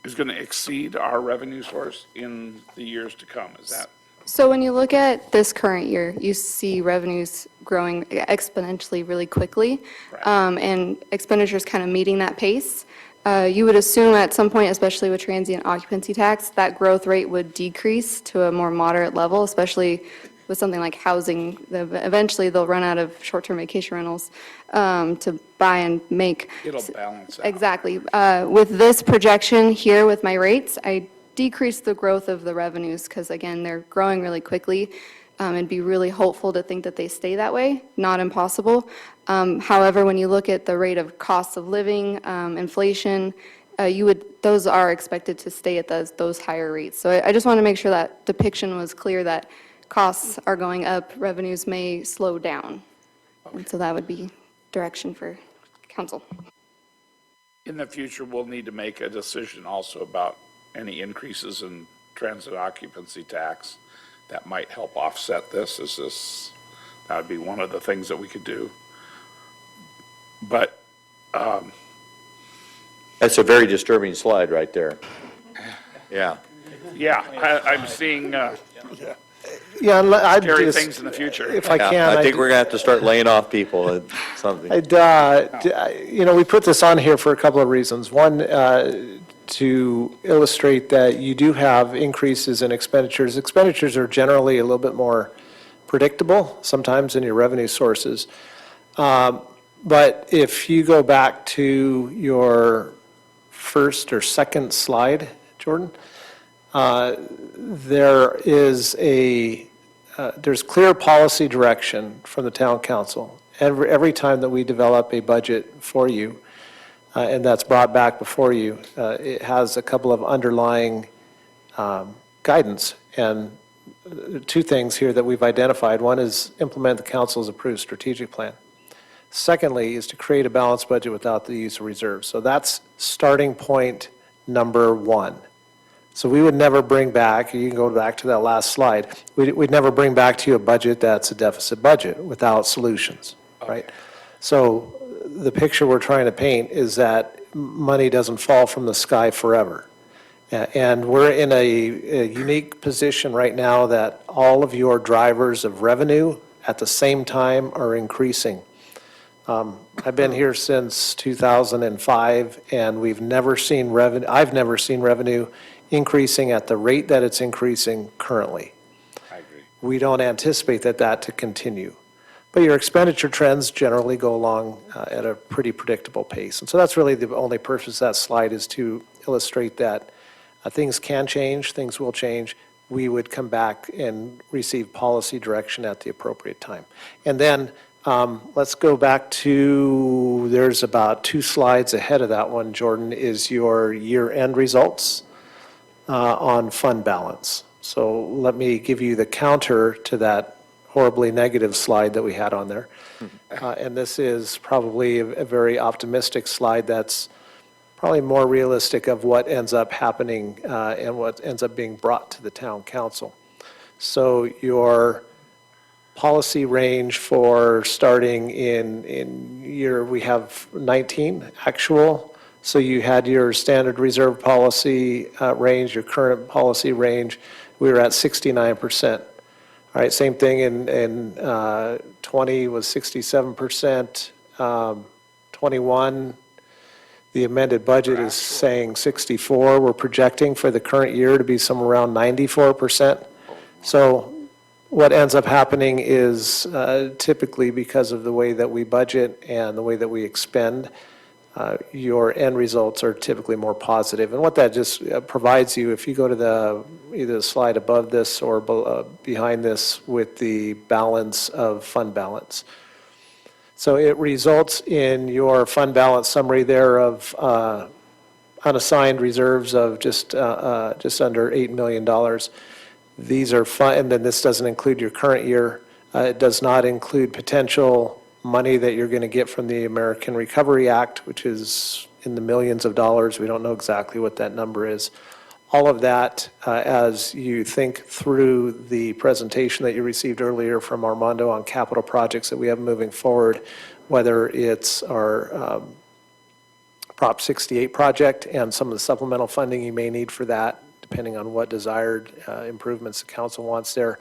is going to exceed our revenue source in the years to come. Is that? So when you look at this current year, you see revenues growing exponentially really quickly, and expenditures kind of meeting that pace. You would assume at some point, especially with transient occupancy tax, that growth rate would decrease to a more moderate level, especially with something like housing. Eventually, they'll run out of short-term vacation rentals to buy and make. It'll balance out. Exactly. With this projection here with my rates, I decrease the growth of the revenues because, again, they're growing really quickly, and be really hopeful to think that they stay that way, not impossible. However, when you look at the rate of cost of living, inflation, those are expected to stay at those higher rates. So I just want to make sure that depiction was clear that costs are going up, revenues may slow down. And so that would be direction for council. In the future, we'll need to make a decision also about any increases in transit occupancy tax that might help offset this. That would be one of the things that we could do. But That's a very disturbing slide right there. Yeah. yeah, I'm seeing Yeah, I'd scary just, things in the future. if I Yeah, can. I think we're going to have to start laying off people and something. We put this on here for a couple of reasons. One, to illustrate that you do have increases in expenditures. Expenditures are generally a little bit more predictable sometimes in your revenue sources. But if you go back to your first or second slide, Jordan, there's clear policy direction from the town council. Every time that we develop a budget for you, and that's brought back before you, it has a couple of underlying guidance. And two things here that we've identified. One is implement the council's approved strategic plan. Secondly is to create a balanced budget without the use of reserves. So that's starting point number one. So we would never bring back, you can go back to that last slide, we'd never bring back to you a budget that's a deficit budget without solutions, right? So the picture we're trying to paint is that money doesn't fall from the sky forever. And we're in a unique position right now that all of your drivers of revenue at the same time are increasing. I've been here since 2005, and we've never seen revenue, I've never seen revenue increasing at the rate that it's increasing currently. I agree. We don't anticipate that to continue. But your expenditure trends generally go along at a pretty predictable pace. And so that's really the only purpose of that slide, is to illustrate that things can change, things will change. We would come back and receive policy direction at the appropriate time. And then let's go back to, there's about 2 slides ahead of that one, Jordan, is your year-end results on fund balance. So let me give you the counter to that horribly negative slide that we had on there. And this is probably a very optimistic slide that's probably more realistic of what ends up happening and what ends up being brought to the town council. So your policy range for starting in year, we have 19 actual. So you had your standard reserve policy range, your current policy range, we were at 69%. All right, same thing in 20 was 67%, 21, the amended budget is saying 64. We're projecting for the current year to be somewhere around 94%. So what ends up happening is typically because of the way that we budget and the way that we expend, your end results are typically more positive. And what that just provides you, if you go to either the slide above this or behind this with the balance of fund balance. So it results in your fund balance summary there of unassigned reserves of just under $8 million. These are fun, and then this doesn't include your current year. It does not include potential money that you're going to get from the American Recovery Act, which is in the millions of dollars. We don't know exactly what that number is. All of that, as you think through the presentation that you received earlier from Armando on capital projects that we have moving forward, whether it's our Prop 68 project and some of the supplemental funding you may need for that, depending on what desired improvements the council wants there.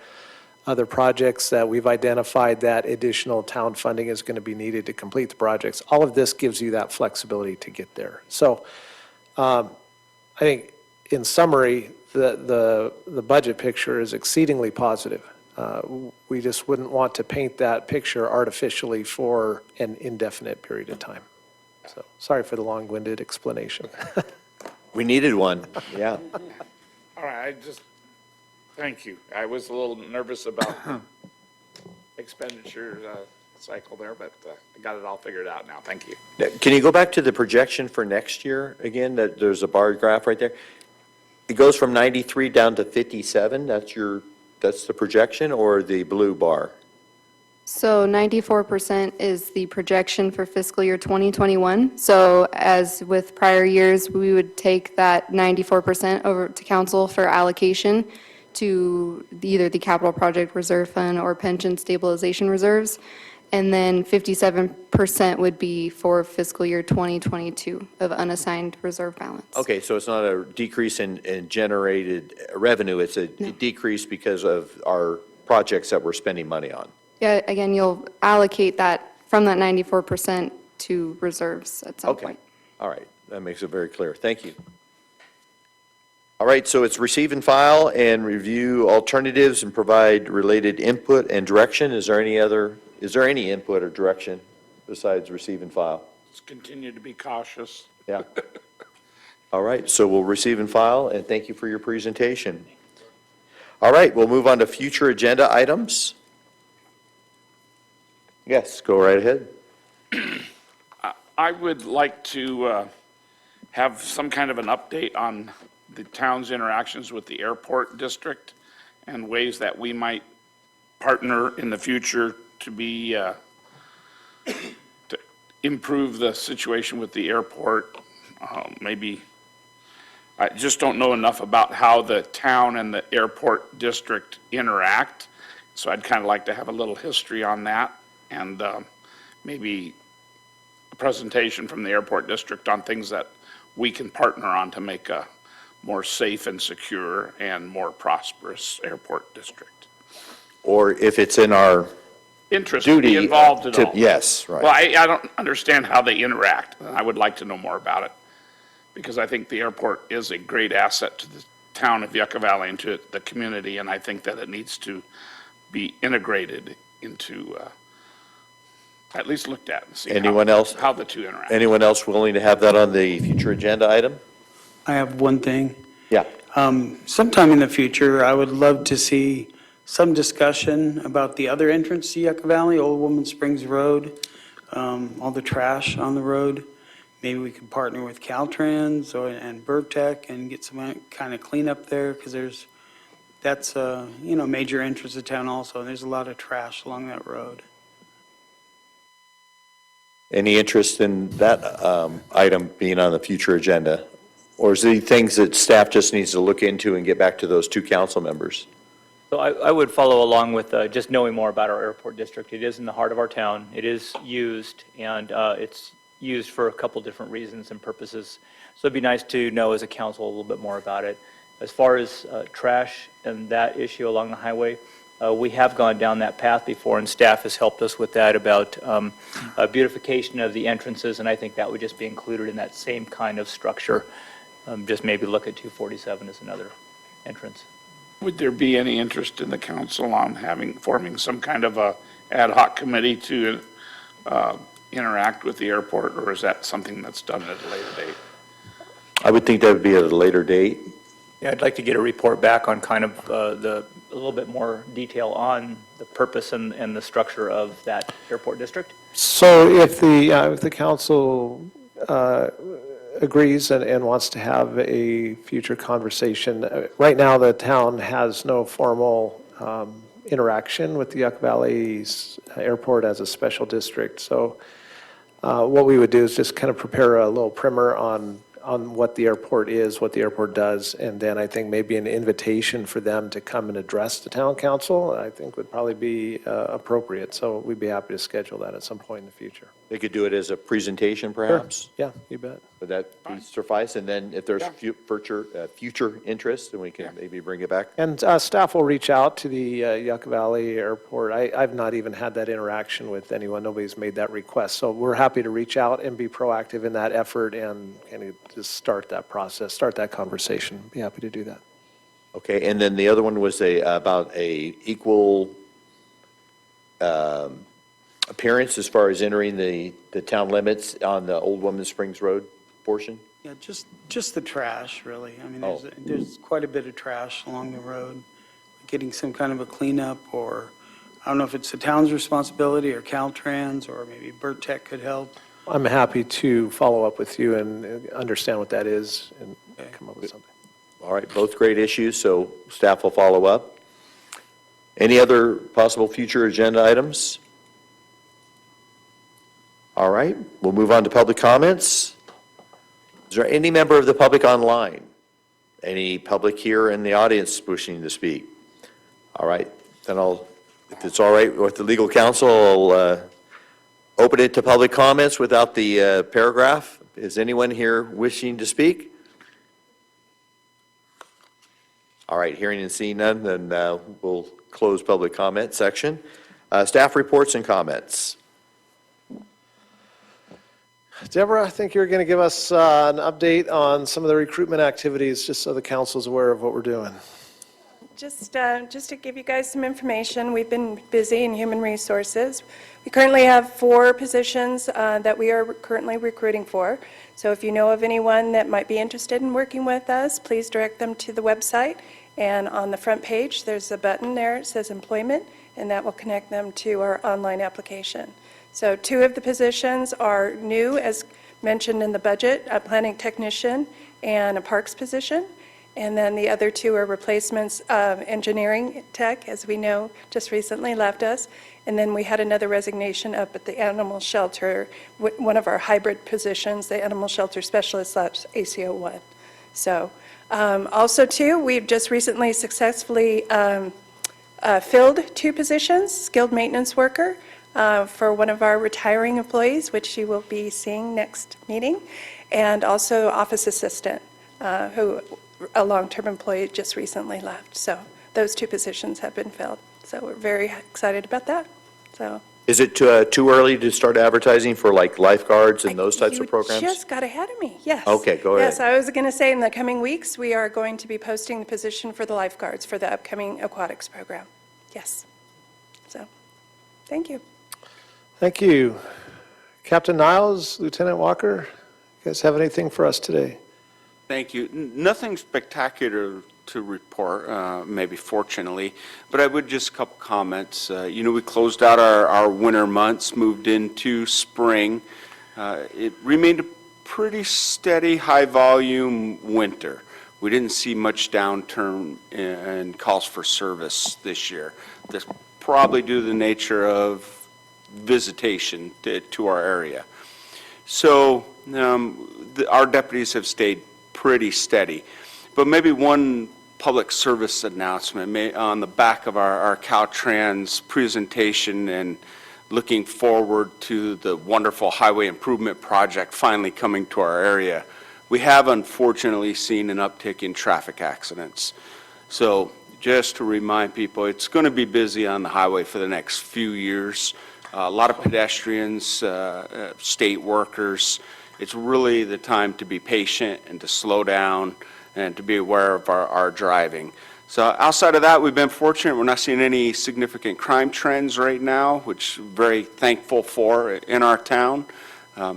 Other projects that we've identified that additional town funding is going to be needed to complete the projects. All of this gives you that flexibility to get there. So I think in summary, the budget picture is exceedingly positive. We just wouldn't want to paint that picture artificially for an indefinite period of time. So sorry for the long-winded explanation. We needed one, yeah. All right, thank you. I was a little nervous about expenditure cycle there, but I got it all figured out now. Thank you. Can you go back to the projection for next year again? There's a bar graph right there. It goes from 93 down to 57. That's the projection, or the blue bar? So 94% is the projection for fiscal year 2021. So as with prior years, we would take that 94% over to council for allocation to either the capital project reserve fund or pension stabilization reserves. And then 57% would be for fiscal year 2022 of unassigned reserve balance. Okay, so it's not a decrease in generated revenue, it's a decrease because of our projects that we're spending money on. Yeah, again, you'll allocate that from that 94% to reserves at some Okay, point. all right, that makes it very clear. Thank you. All right, so it's receive and file and review alternatives and provide related input and direction. Is there any input or direction besides receive and file? Just continue to be cautious. Yeah. All right, so we'll receive and file, and thank you for your presentation. All right, we'll move on to future agenda items. Yes, go right ahead. I would like to have some kind of an update on the town's interactions with the airport district and ways that we might partner in the future to improve the situation with the airport. Maybe, I just don't know enough about how the town and the airport district interact, so I'd kind of like to have a little history on that, and maybe a presentation from the airport district on things that we can partner on to make a more safe and secure and more prosperous airport district. Or if it's in our Interest to duty. be involved at all. Yes, right. Well, I don't understand how they interact. I would like to know more about it, because I think the airport is a great asset to the town of Yucca Valley and to the community, and I think that it needs to be integrated into, at least looked at and see Anyone else? how the two interact. Anyone else willing to have that on the future agenda item? I have one thing. Yeah. Sometime in the future, I would love to see some discussion about the other entrance to Yucca Valley, Old Woman Springs Road, all the trash on the road. Maybe we could partner with Caltrans and Burtech and get some kind of cleanup there, because that's a major entrance to town also, and there's a lot of trash along that road. Any interest in that item being on the future agenda? Or is it things that staff just needs to look into and get back to those two council members? So I would follow along with just knowing more about our airport district. It is in the heart of our town. It is used, and it's used for a couple different reasons and purposes. So it'd be nice to know as a council a little bit more about it. As far as trash and that issue along the highway, we have gone down that path before, and staff has helped us with that about beautification of the entrances, and I think that would just be included in that same kind of structure. Just maybe look at 247 as another entrance. Would there be any interest in the council on forming some kind of a ad hoc committee to interact with the airport, or is that something that's done at a later date? I would think that would be at a later date. Yeah, I'd like to get a report back on kind of a little bit more detail on the purpose and the structure of that airport district. So if the council agrees and wants to have a future conversation, right now the town has no formal interaction with the Yucca Valley's airport as a special district. So what we would do is just kind of prepare a little primer on what the airport is, what the airport does, and then I think maybe an invitation for them to come and address the town council, I think would probably be appropriate. So we'd be happy to schedule that at some point in the future. They could do it as a presentation, perhaps? Yeah, you bet. Would that be suffice? And then if there's future interest, then we can maybe bring it back? And staff will reach out to the Yucca Valley Airport. I've not even had that interaction with anyone. Nobody's made that request. So we're happy to reach out and be proactive in that effort and kind of just start that process, start that conversation. Be happy to do that. Okay, and then the other one was about a equal appearance as far as entering the town limits on the Old Woman Springs Road portion? Yeah, just the trash, really. I mean, Oh. there's quite a bit of trash along the road. Getting some kind of a cleanup, or I don't know if it's the town's responsibility or Caltrans, or maybe Burt Tech could help. I'm happy to follow up with you and understand what that is and come up with something. All right, both great issues, so staff will follow up. Any other possible future agenda items? All right, we'll move on to public comments. Is there any member of the public online? Any public here in the audience wishing to speak? All right, then if it's all right with the legal counsel, I'll open it to public comments without the paragraph. Is anyone here wishing to speak? All right, hearing and seeing none, then we'll close public comment section. Staff reports and comments. Deborah, I think you're going to give us an update on some of the recruitment activities, just so the council's aware of what we're doing. Just to give you guys some information, we've been busy in human resources. We currently have 4 positions that we are currently recruiting for. So if you know of anyone that might be interested in working with us, please direct them to the website. And on the front page, there's a button there, it says employment, and that will connect them to our online application. So 2 of the positions are new, as mentioned in the budget, a planning technician and a parks position. And then the other 2 are replacements of engineering tech, as we know, just recently left us. And then we had another resignation up at the animal shelter, one of our hybrid positions, the animal shelter specialist / ACO 1. So also too, we've just recently successfully filled 2 positions, skilled maintenance worker for one of our retiring employees, which you will be seeing next meeting, and also office assistant, who a long-term employee just recently left. So those 2 positions have been filled. So we're very excited about that. So Is it too early to start advertising for like lifeguards and those types of programs? You just got ahead of me, yes. Okay, go ahead. Yes, I was going to say in the coming weeks, we are going to be posting the position for the lifeguards for the upcoming aquatics program. Yes. So, thank you. Thank you. Captain Niles, Lieutenant Walker, you guys have anything for us today? Thank you. Nothing spectacular to report, maybe fortunately, but I would just a couple comments. We closed out our winter months, moved into spring. It remained a pretty steady, high-volume winter. We didn't see much downturn in calls for service this year. That's probably due to the nature of visitation to our area. So our deputies have stayed pretty steady. But maybe one public service announcement on the back of our Caltrans presentation, and looking forward to the wonderful highway improvement project finally coming to our area. We have unfortunately seen an uptick in traffic accidents. So just to remind people, it's going to be busy on the highway for the next few years. A lot of pedestrians, state workers. It's really the time to be patient and to slow down and to be aware of our driving. So outside of that, we've been fortunate. We're not seeing any significant crime trends right now, which we're very thankful for in our town.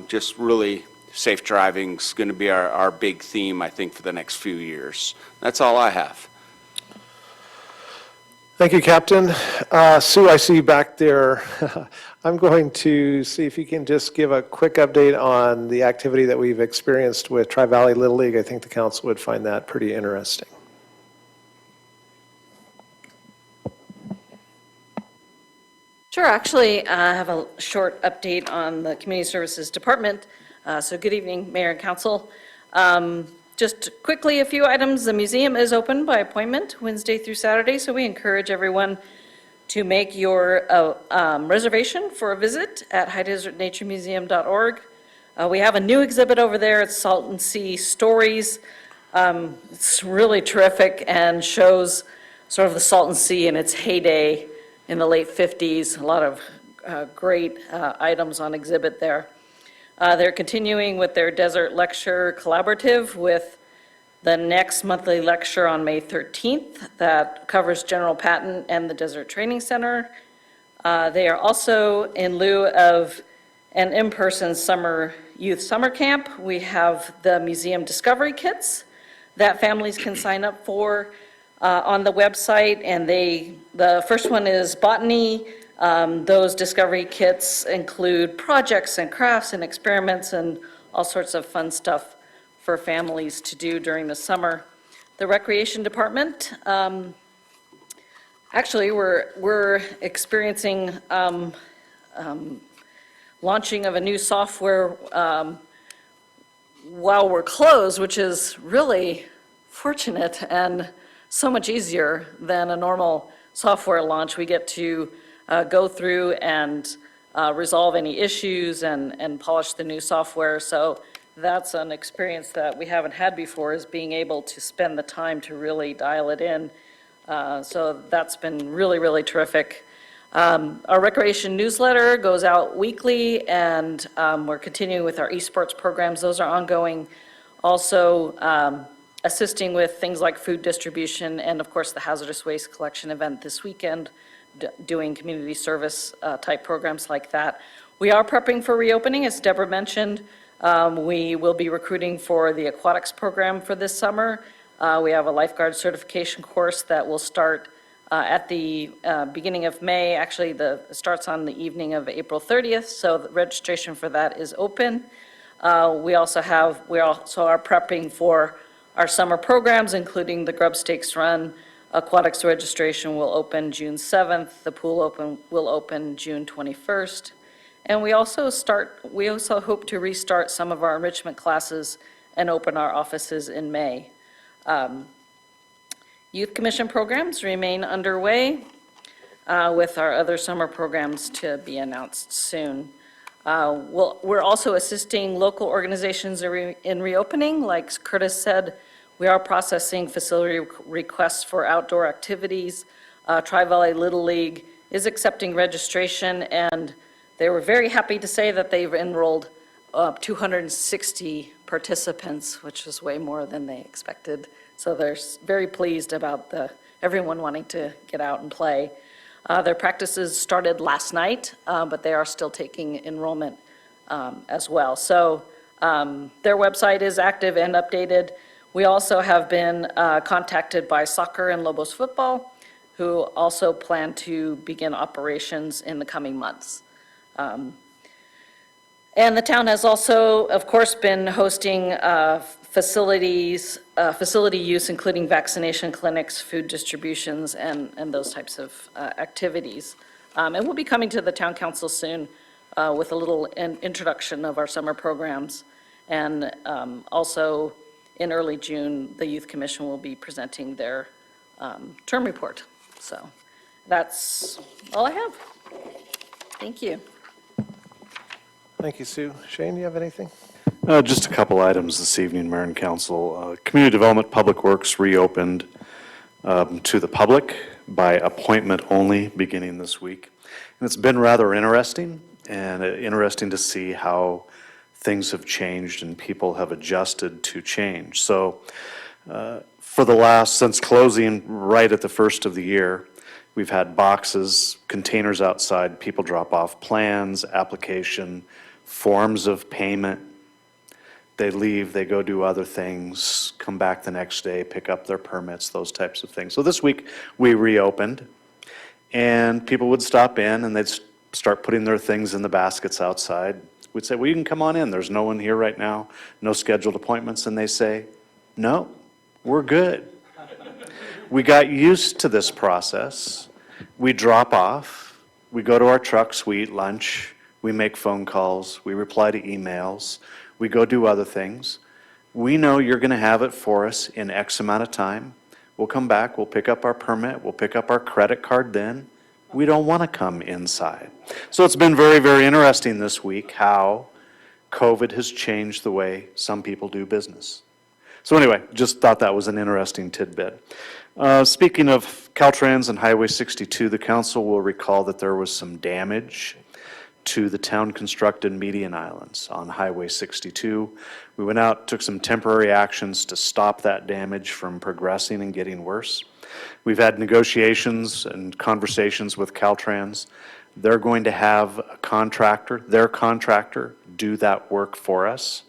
Just really safe driving's going to be our big theme, I think, for the next few years. That's all I have. Thank you, Captain. Sue, I see you back there. I'm going to see if you can just give a quick update on the activity that we've experienced with Tri-Valley Little League. I think the council would find that pretty interesting. Sure, actually, I have a short update on the Community Services Department. So good evening, Mayor and Council. Just quickly, a few items. The museum is open by appointment Wednesday through Saturday, so we encourage everyone to make your reservation for a visit at highdesertnaturemuseum.org. We have a new exhibit over there. It's Salton Sea Stories. It's really terrific and shows sort of the Salton Sea in its heyday in the late 50s. A lot of great items on exhibit there. They're continuing with their Desert Lecture Collaborative with the next monthly lecture on May 13th that covers General Patton and the Desert Training Center. They are also, in lieu of an in-person youth summer camp, we have the museum discovery kits that families can sign up for on the website. And the first one is botany. Those discovery kits include projects and crafts and experiments and all sorts of fun stuff for families to do during the summer. The Recreation Department, actually, we're experiencing launching of a new software while we're closed, which is really fortunate and so much easier than a normal software launch. We get to go through and resolve any issues and polish the new software. So that's an experience that we haven't had before, is being able to spend the time to really dial it in. So that's been really, really terrific. Our recreation newsletter goes out weekly, and we're continuing with our esports programs. Those are ongoing. Also assisting with things like food distribution and, of course, the hazardous waste collection event this weekend, doing community service type programs like that. We are prepping for reopening, as Deborah mentioned. We will be recruiting for the aquatics program for this summer. We have a lifeguard certification course that will start at the beginning of May. Actually, it starts on the evening of April 30th, so the registration for that is open. We also are prepping for our summer programs, including the Grub Stakes Run. Aquatics registration will open June 7th. The pool will open June 21st. And we also hope to restart some of our enrichment classes and open our offices in May. Youth Commission programs remain underway with our other summer programs to be announced soon. We're also assisting local organizations in reopening. Like Curtis said, we are processing facility requests for outdoor activities. Tri-Valley Little League is accepting registration, and they were very happy to say that they've enrolled 260 participants, which is way more than they expected. So they're very pleased about everyone wanting to get out and play. Their practices started last night, but they are still taking enrollment as well. So their website is active and updated. We also have been contacted by soccer and Lobos football, who also plan to begin operations in the coming months. And the town has also, of course, been hosting facility use, including vaccination clinics, food distributions, and those types of activities. And we'll be coming to the town council soon with a little introduction of our summer programs. And also in early June, the Youth Commission will be presenting their term report. So that's all I have. Thank you. Thank you, Sue. Shane, do you have anything? Just a couple items this evening, Mayor and Council. Community Development Public Works reopened to the public by appointment only beginning this week. And it's been rather interesting, and interesting to see how things have changed and people have adjusted to change. So since closing right at the first of the year, we've had boxes, containers outside, people drop off plans, application, forms of payment. They leave, they go do other things, come back the next day, pick up their permits, those types of things. So this week, we reopened, and people would stop in and they'd start putting their things in the baskets outside. We'd say, well, you can come on in, there's no one here right now, no scheduled appointments, and they say, no, we're good. We got used to this process. We drop off, we go to our trucks, we eat lunch, we make phone calls, we reply to emails, we go do other things. We know you're going to have it for us in X amount of time. We'll come back, we'll pick up our permit, we'll pick up our credit card then. We don't want to come inside. So it's been very, very interesting this week how COVID has changed the way some people do business. So anyway, just thought that was an interesting tidbit. Speaking of Caltrans and Highway 62, the council will recall that there was some damage to the town-constructed median islands on Highway 62. We went out, took some temporary actions to stop that damage from progressing and getting worse. We've had negotiations and conversations with Caltrans. They're going to have a contractor, their contractor, do that work for us.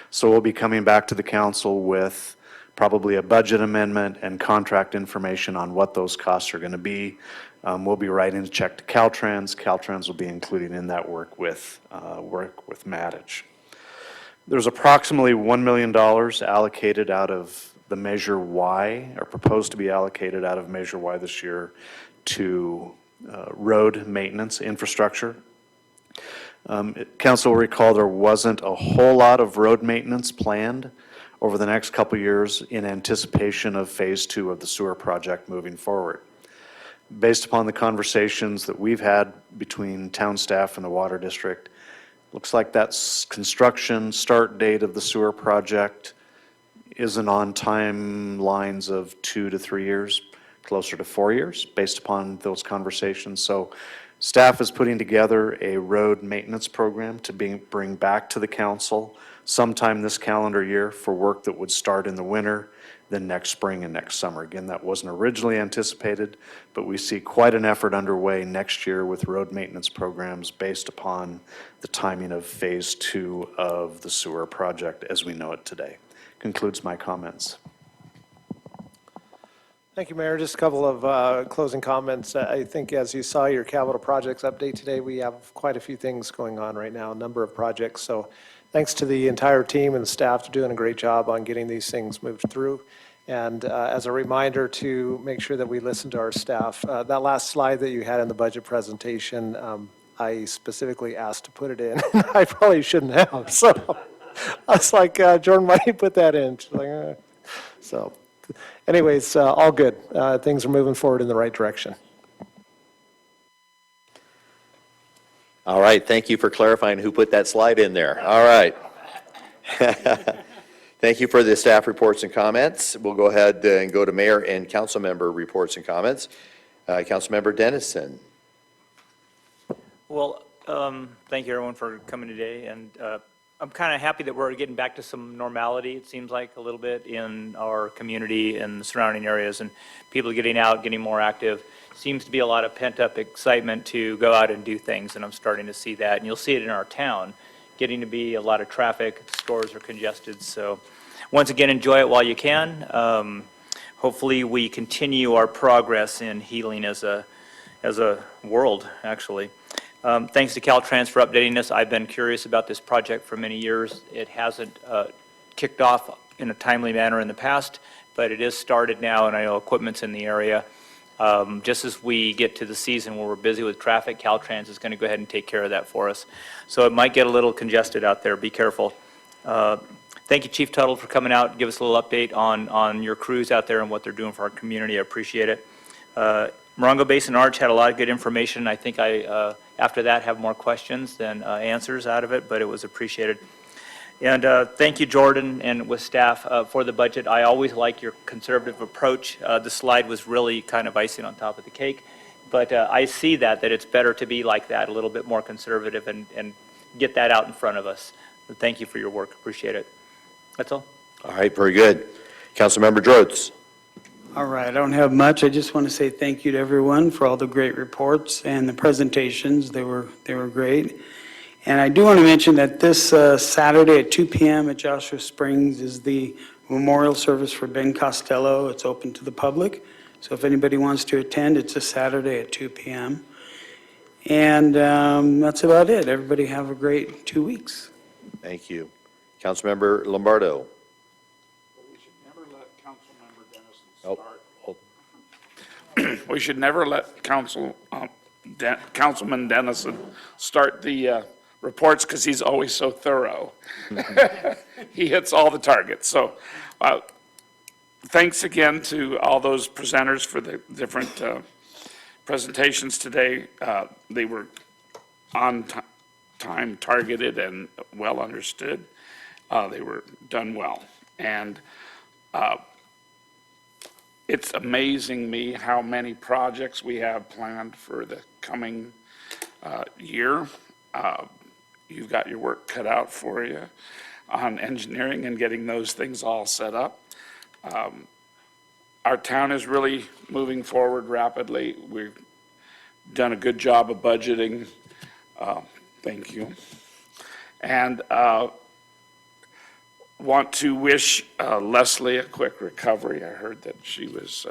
So we'll be coming back to the council with probably a budget amendment and contract information on what those costs are going to be. We'll be writing a check to Caltrans. Caltrans will be including in that work with Mattich. There's approximately $1 million allocated out of the Measure Y, or proposed to be allocated out of Measure Y this year to road maintenance infrastructure. Council will recall there wasn't a whole lot of road maintenance planned over the next couple years in anticipation of Phase 2 of the sewer project moving forward. Based upon the conversations that we've had between town staff and the water district, looks like that construction start date of the sewer project isn't on timelines of 2 to 3 years, closer to 4 years, based upon those conversations. So staff is putting together a road maintenance program to bring back to the council sometime this calendar year for work that would start in the winter, then next spring and next summer. Again, that wasn't originally anticipated, but we see quite an effort underway next year with road maintenance programs based upon the timing of Phase 2 of the sewer project as we know it today. Concludes my comments. Thank you, Mayor. Just a couple of closing comments. I think as you saw your capital projects update today, we have quite a few things going on right now, a number of projects. So thanks to the entire team and the staff for doing a great job on getting these things moved through. And as a reminder to make sure that we listen to our staff, that last slide that you had in the budget presentation, I specifically asked to put it in. I probably shouldn't have. So I was like, Jordan, why don't you put that in? She's like, So anyways, all good. Things are moving forward in the right direction. All right, thank you for clarifying who put that slide in there. All right. Thank you for the staff reports and comments. We'll go ahead and go to mayor and council member reports and comments. Councilmember Dennison. Well, thank you everyone for coming today, and I'm kind of happy that we're getting back to some normality, it seems like, a little bit in our community and the surrounding areas, and people getting out, getting more active. Seems to be a lot of pent-up excitement to go out and do things, and I'm starting to see that, and you'll see it in our town, getting to be a lot of traffic, stores are congested, so once again, enjoy it while you can. Hopefully we continue our progress in healing as a world, actually. Thanks to Caltrans for updating us. I've been curious about this project for many years. It hasn't kicked off in a timely manner in the past, but it is started now, and I know equipment's in the area. Just as we get to the season where we're busy with traffic, Caltrans is going to go ahead and take care of that for us. So it might get a little congested out there. Be careful. Thank you, Chief Tuttle, for coming out and give us a little update on your crews out there and what they're doing for our community. I appreciate it. Morongo Basin Arch had a lot of good information. I think I, after that, have more questions than answers out of it, but it was appreciated. And thank you, Jordan, and with staff for the budget. I always like your conservative approach. The slide was really kind of icing on top of the cake, but I see that it's better to be like that, a little bit more conservative, and get that out in front of us. So thank you for your work. Appreciate it. That's all. All right, very good. Councilmember Drodes. All right, I don't have much. I just want to say thank you to everyone for all the great reports and the presentations. They were great. And I do want to mention that this Saturday at 2 p.m. at Joshua Springs is the memorial service for Ben Costello. It's open to the public. So if anybody wants to attend, it's a Saturday at 2 p.m. And that's about it. Everybody have a great 2 weeks. Thank you. Councilmember Lombardo. We should never let Councilmember Dennison Oh, start. We should never let Councilman Dennison start the reports because he's always so thorough. He hits all the targets. So thanks again to all those presenters for the different presentations today. They were on time, targeted, and well understood. They were done well. And it's amazing me how many projects we have planned for the coming year. You've got your work cut out for you on engineering and getting those things all set up. Our town is really moving forward rapidly. We've done a good job of budgeting. Thank you. And want to wish Leslie a quick recovery. I heard that she was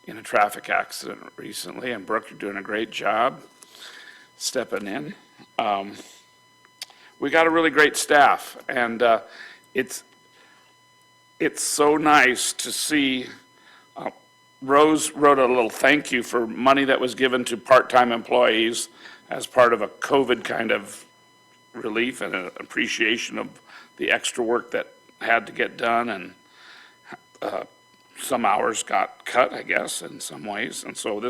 in a traffic accident recently, and Brooke, you're doing a great job stepping in. We got a really great staff, and it's so nice to see. Rose wrote a little thank you for money that was given to part-time employees as part of a COVID kind of relief and an appreciation of the extra work that had to get done, and some hours got cut, I guess, in some ways. And so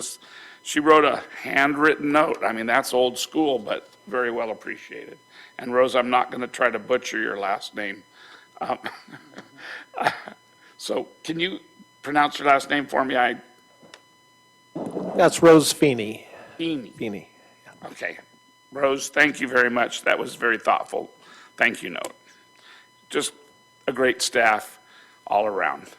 she wrote a handwritten note. I mean, that's old school, but very well appreciated. And Rose, I'm not going to try to butcher your last name. So can you pronounce your last name for me? That's Rose Feeney. Feeney. Okay. Rose, thank you very much. That was very thoughtful. Thank you note. Just a great staff all around.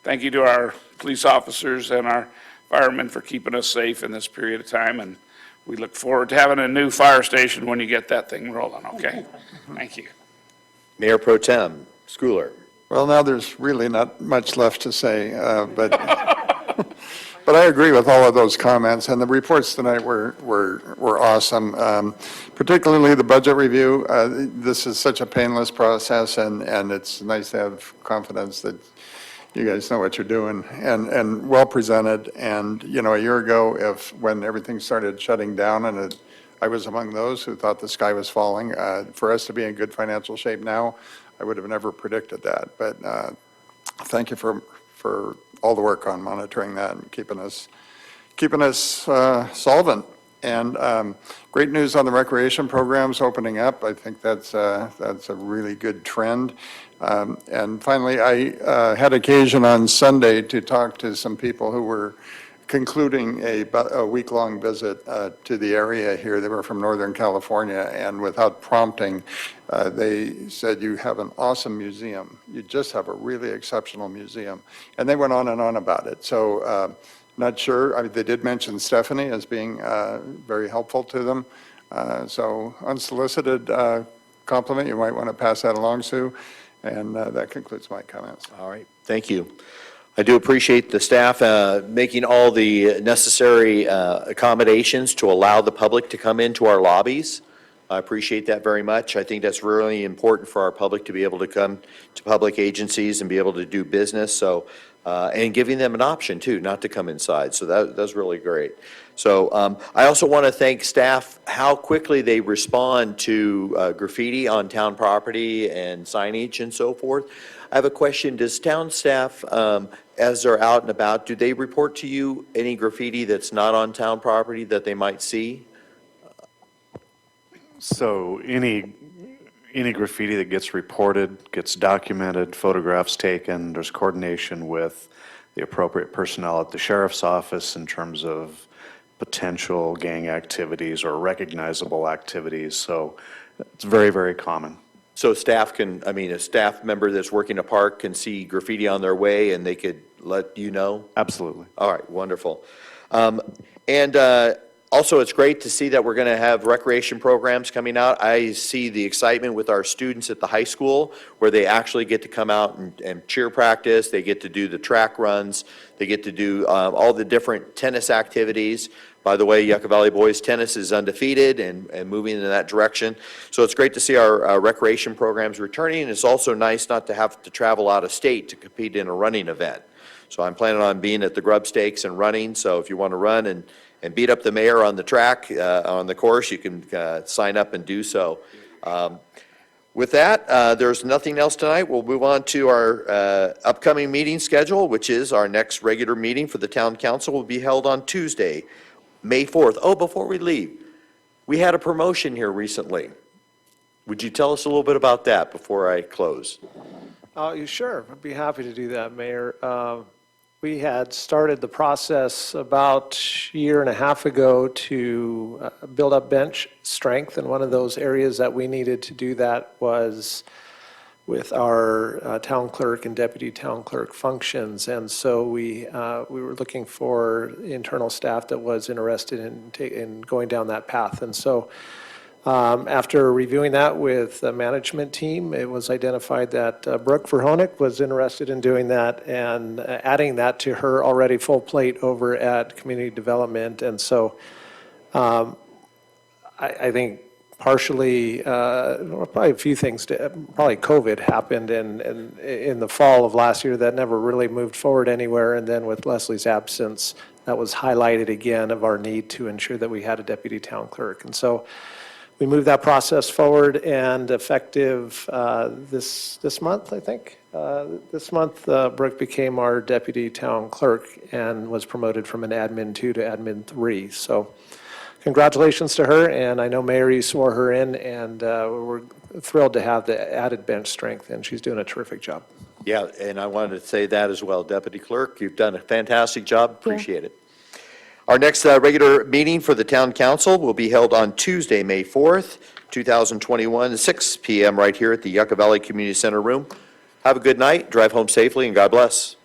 Thank you to our police officers and our firemen for keeping us safe in this period of time, and we look forward to having a new fire station when you get that thing rolling, okay? Thank you. Mayor Pro Tem Schooler. Well, now there's really not much left to say, but but I agree with all of those comments, and the reports tonight were awesome, particularly the budget review. This is such a painless process, and it's nice to have confidence that you guys know what you're doing, and well presented. And, you know, a year ago, when everything started shutting down, and I was among those who thought the sky was falling, for us to be in good financial shape now, I would have never predicted that. But thank you for all the work on monitoring that and keeping us solvent. And great news on the recreation programs opening up. I think that's a really good trend. And finally, I had occasion on Sunday to talk to some people who were concluding a week-long visit to the area here. They were from Northern California, and without prompting, they said, "You have an awesome museum. You just have a really exceptional museum." And they went on and on about it. So not sure, I mean, they did mention Stephanie as being very helpful to them. So unsolicited compliment, you might want to pass that along, Sue. And that concludes my comments. All right, thank you. I do appreciate the staff making all the necessary accommodations to allow the public to come into our lobbies. I appreciate that very much. I think that's really important for our public to be able to come to public agencies and be able to do business. So, and giving them an option too, not to come inside. So that's really great. So I also want to thank staff, how quickly they respond to graffiti on town property and signage and so forth. I have a question. Does town staff, as they're out and about, do they report to you any graffiti that's not on town property that they might see? So any graffiti that gets reported, gets documented, photographs taken, there's coordination with the appropriate personnel at the sheriff's office in terms of potential gang activities or recognizable activities. So it's very, very common. So staff can, I mean, a staff member that's working a park can see graffiti on their way and they could let you know? Absolutely. All right, wonderful. And also, it's great to see that we're going to have recreation programs coming out. I see the excitement with our students at the high school, where they actually get to come out and cheer practice, they get to do the track runs, they get to do all the different tennis activities. By the way, Yucca Valley boys tennis is undefeated and moving in that direction. So it's great to see our recreation programs returning, and it's also nice not to have to travel out of state to compete in a running event. So I'm planning on being at the Grub Stakes and running, so if you want to run and beat up the mayor on the track, on the course, you can sign up and do so. With that, there's nothing else tonight. We'll move on to our upcoming meeting schedule, which is our next regular meeting for the town council will be held on Tuesday, May 4th. Oh, before we leave, we had a promotion here recently. Would you tell us a little bit about that before I close? Sure, I'd be happy to do that, Mayor. We had started the process about a year and a half ago to build up bench strength, and one of those areas that we needed to do that was with our town clerk and deputy town clerk functions. And so we were looking for internal staff that was interested in going down that path. And so after reviewing that with the management team, it was identified that Brooke Verhonik was interested in doing that and adding that to her already full plate over at community development. And so I think partially, probably a few things, probably COVID happened in the fall of last year that never really moved forward anywhere. And then with Leslie's absence, that was highlighted again of our need to ensure that we had a deputy town clerk. And so we moved that process forward, and effective this month, I think, this month, Brooke became our deputy town clerk and was promoted from an admin 2 to admin 3. So congratulations to her, and I know Mary swore her in, and we're thrilled to have the added bench strength, and she's doing a terrific job. Yeah, and I wanted to say that as well. Deputy Clerk, you've done a fantastic job. Appreciate it. Our next regular meeting for the Town Council will be held on Tuesday, May 4th, 2021, 6 p.m. right here at the Yucca Valley Community Center room. Have a good night, drive home safely, and God bless.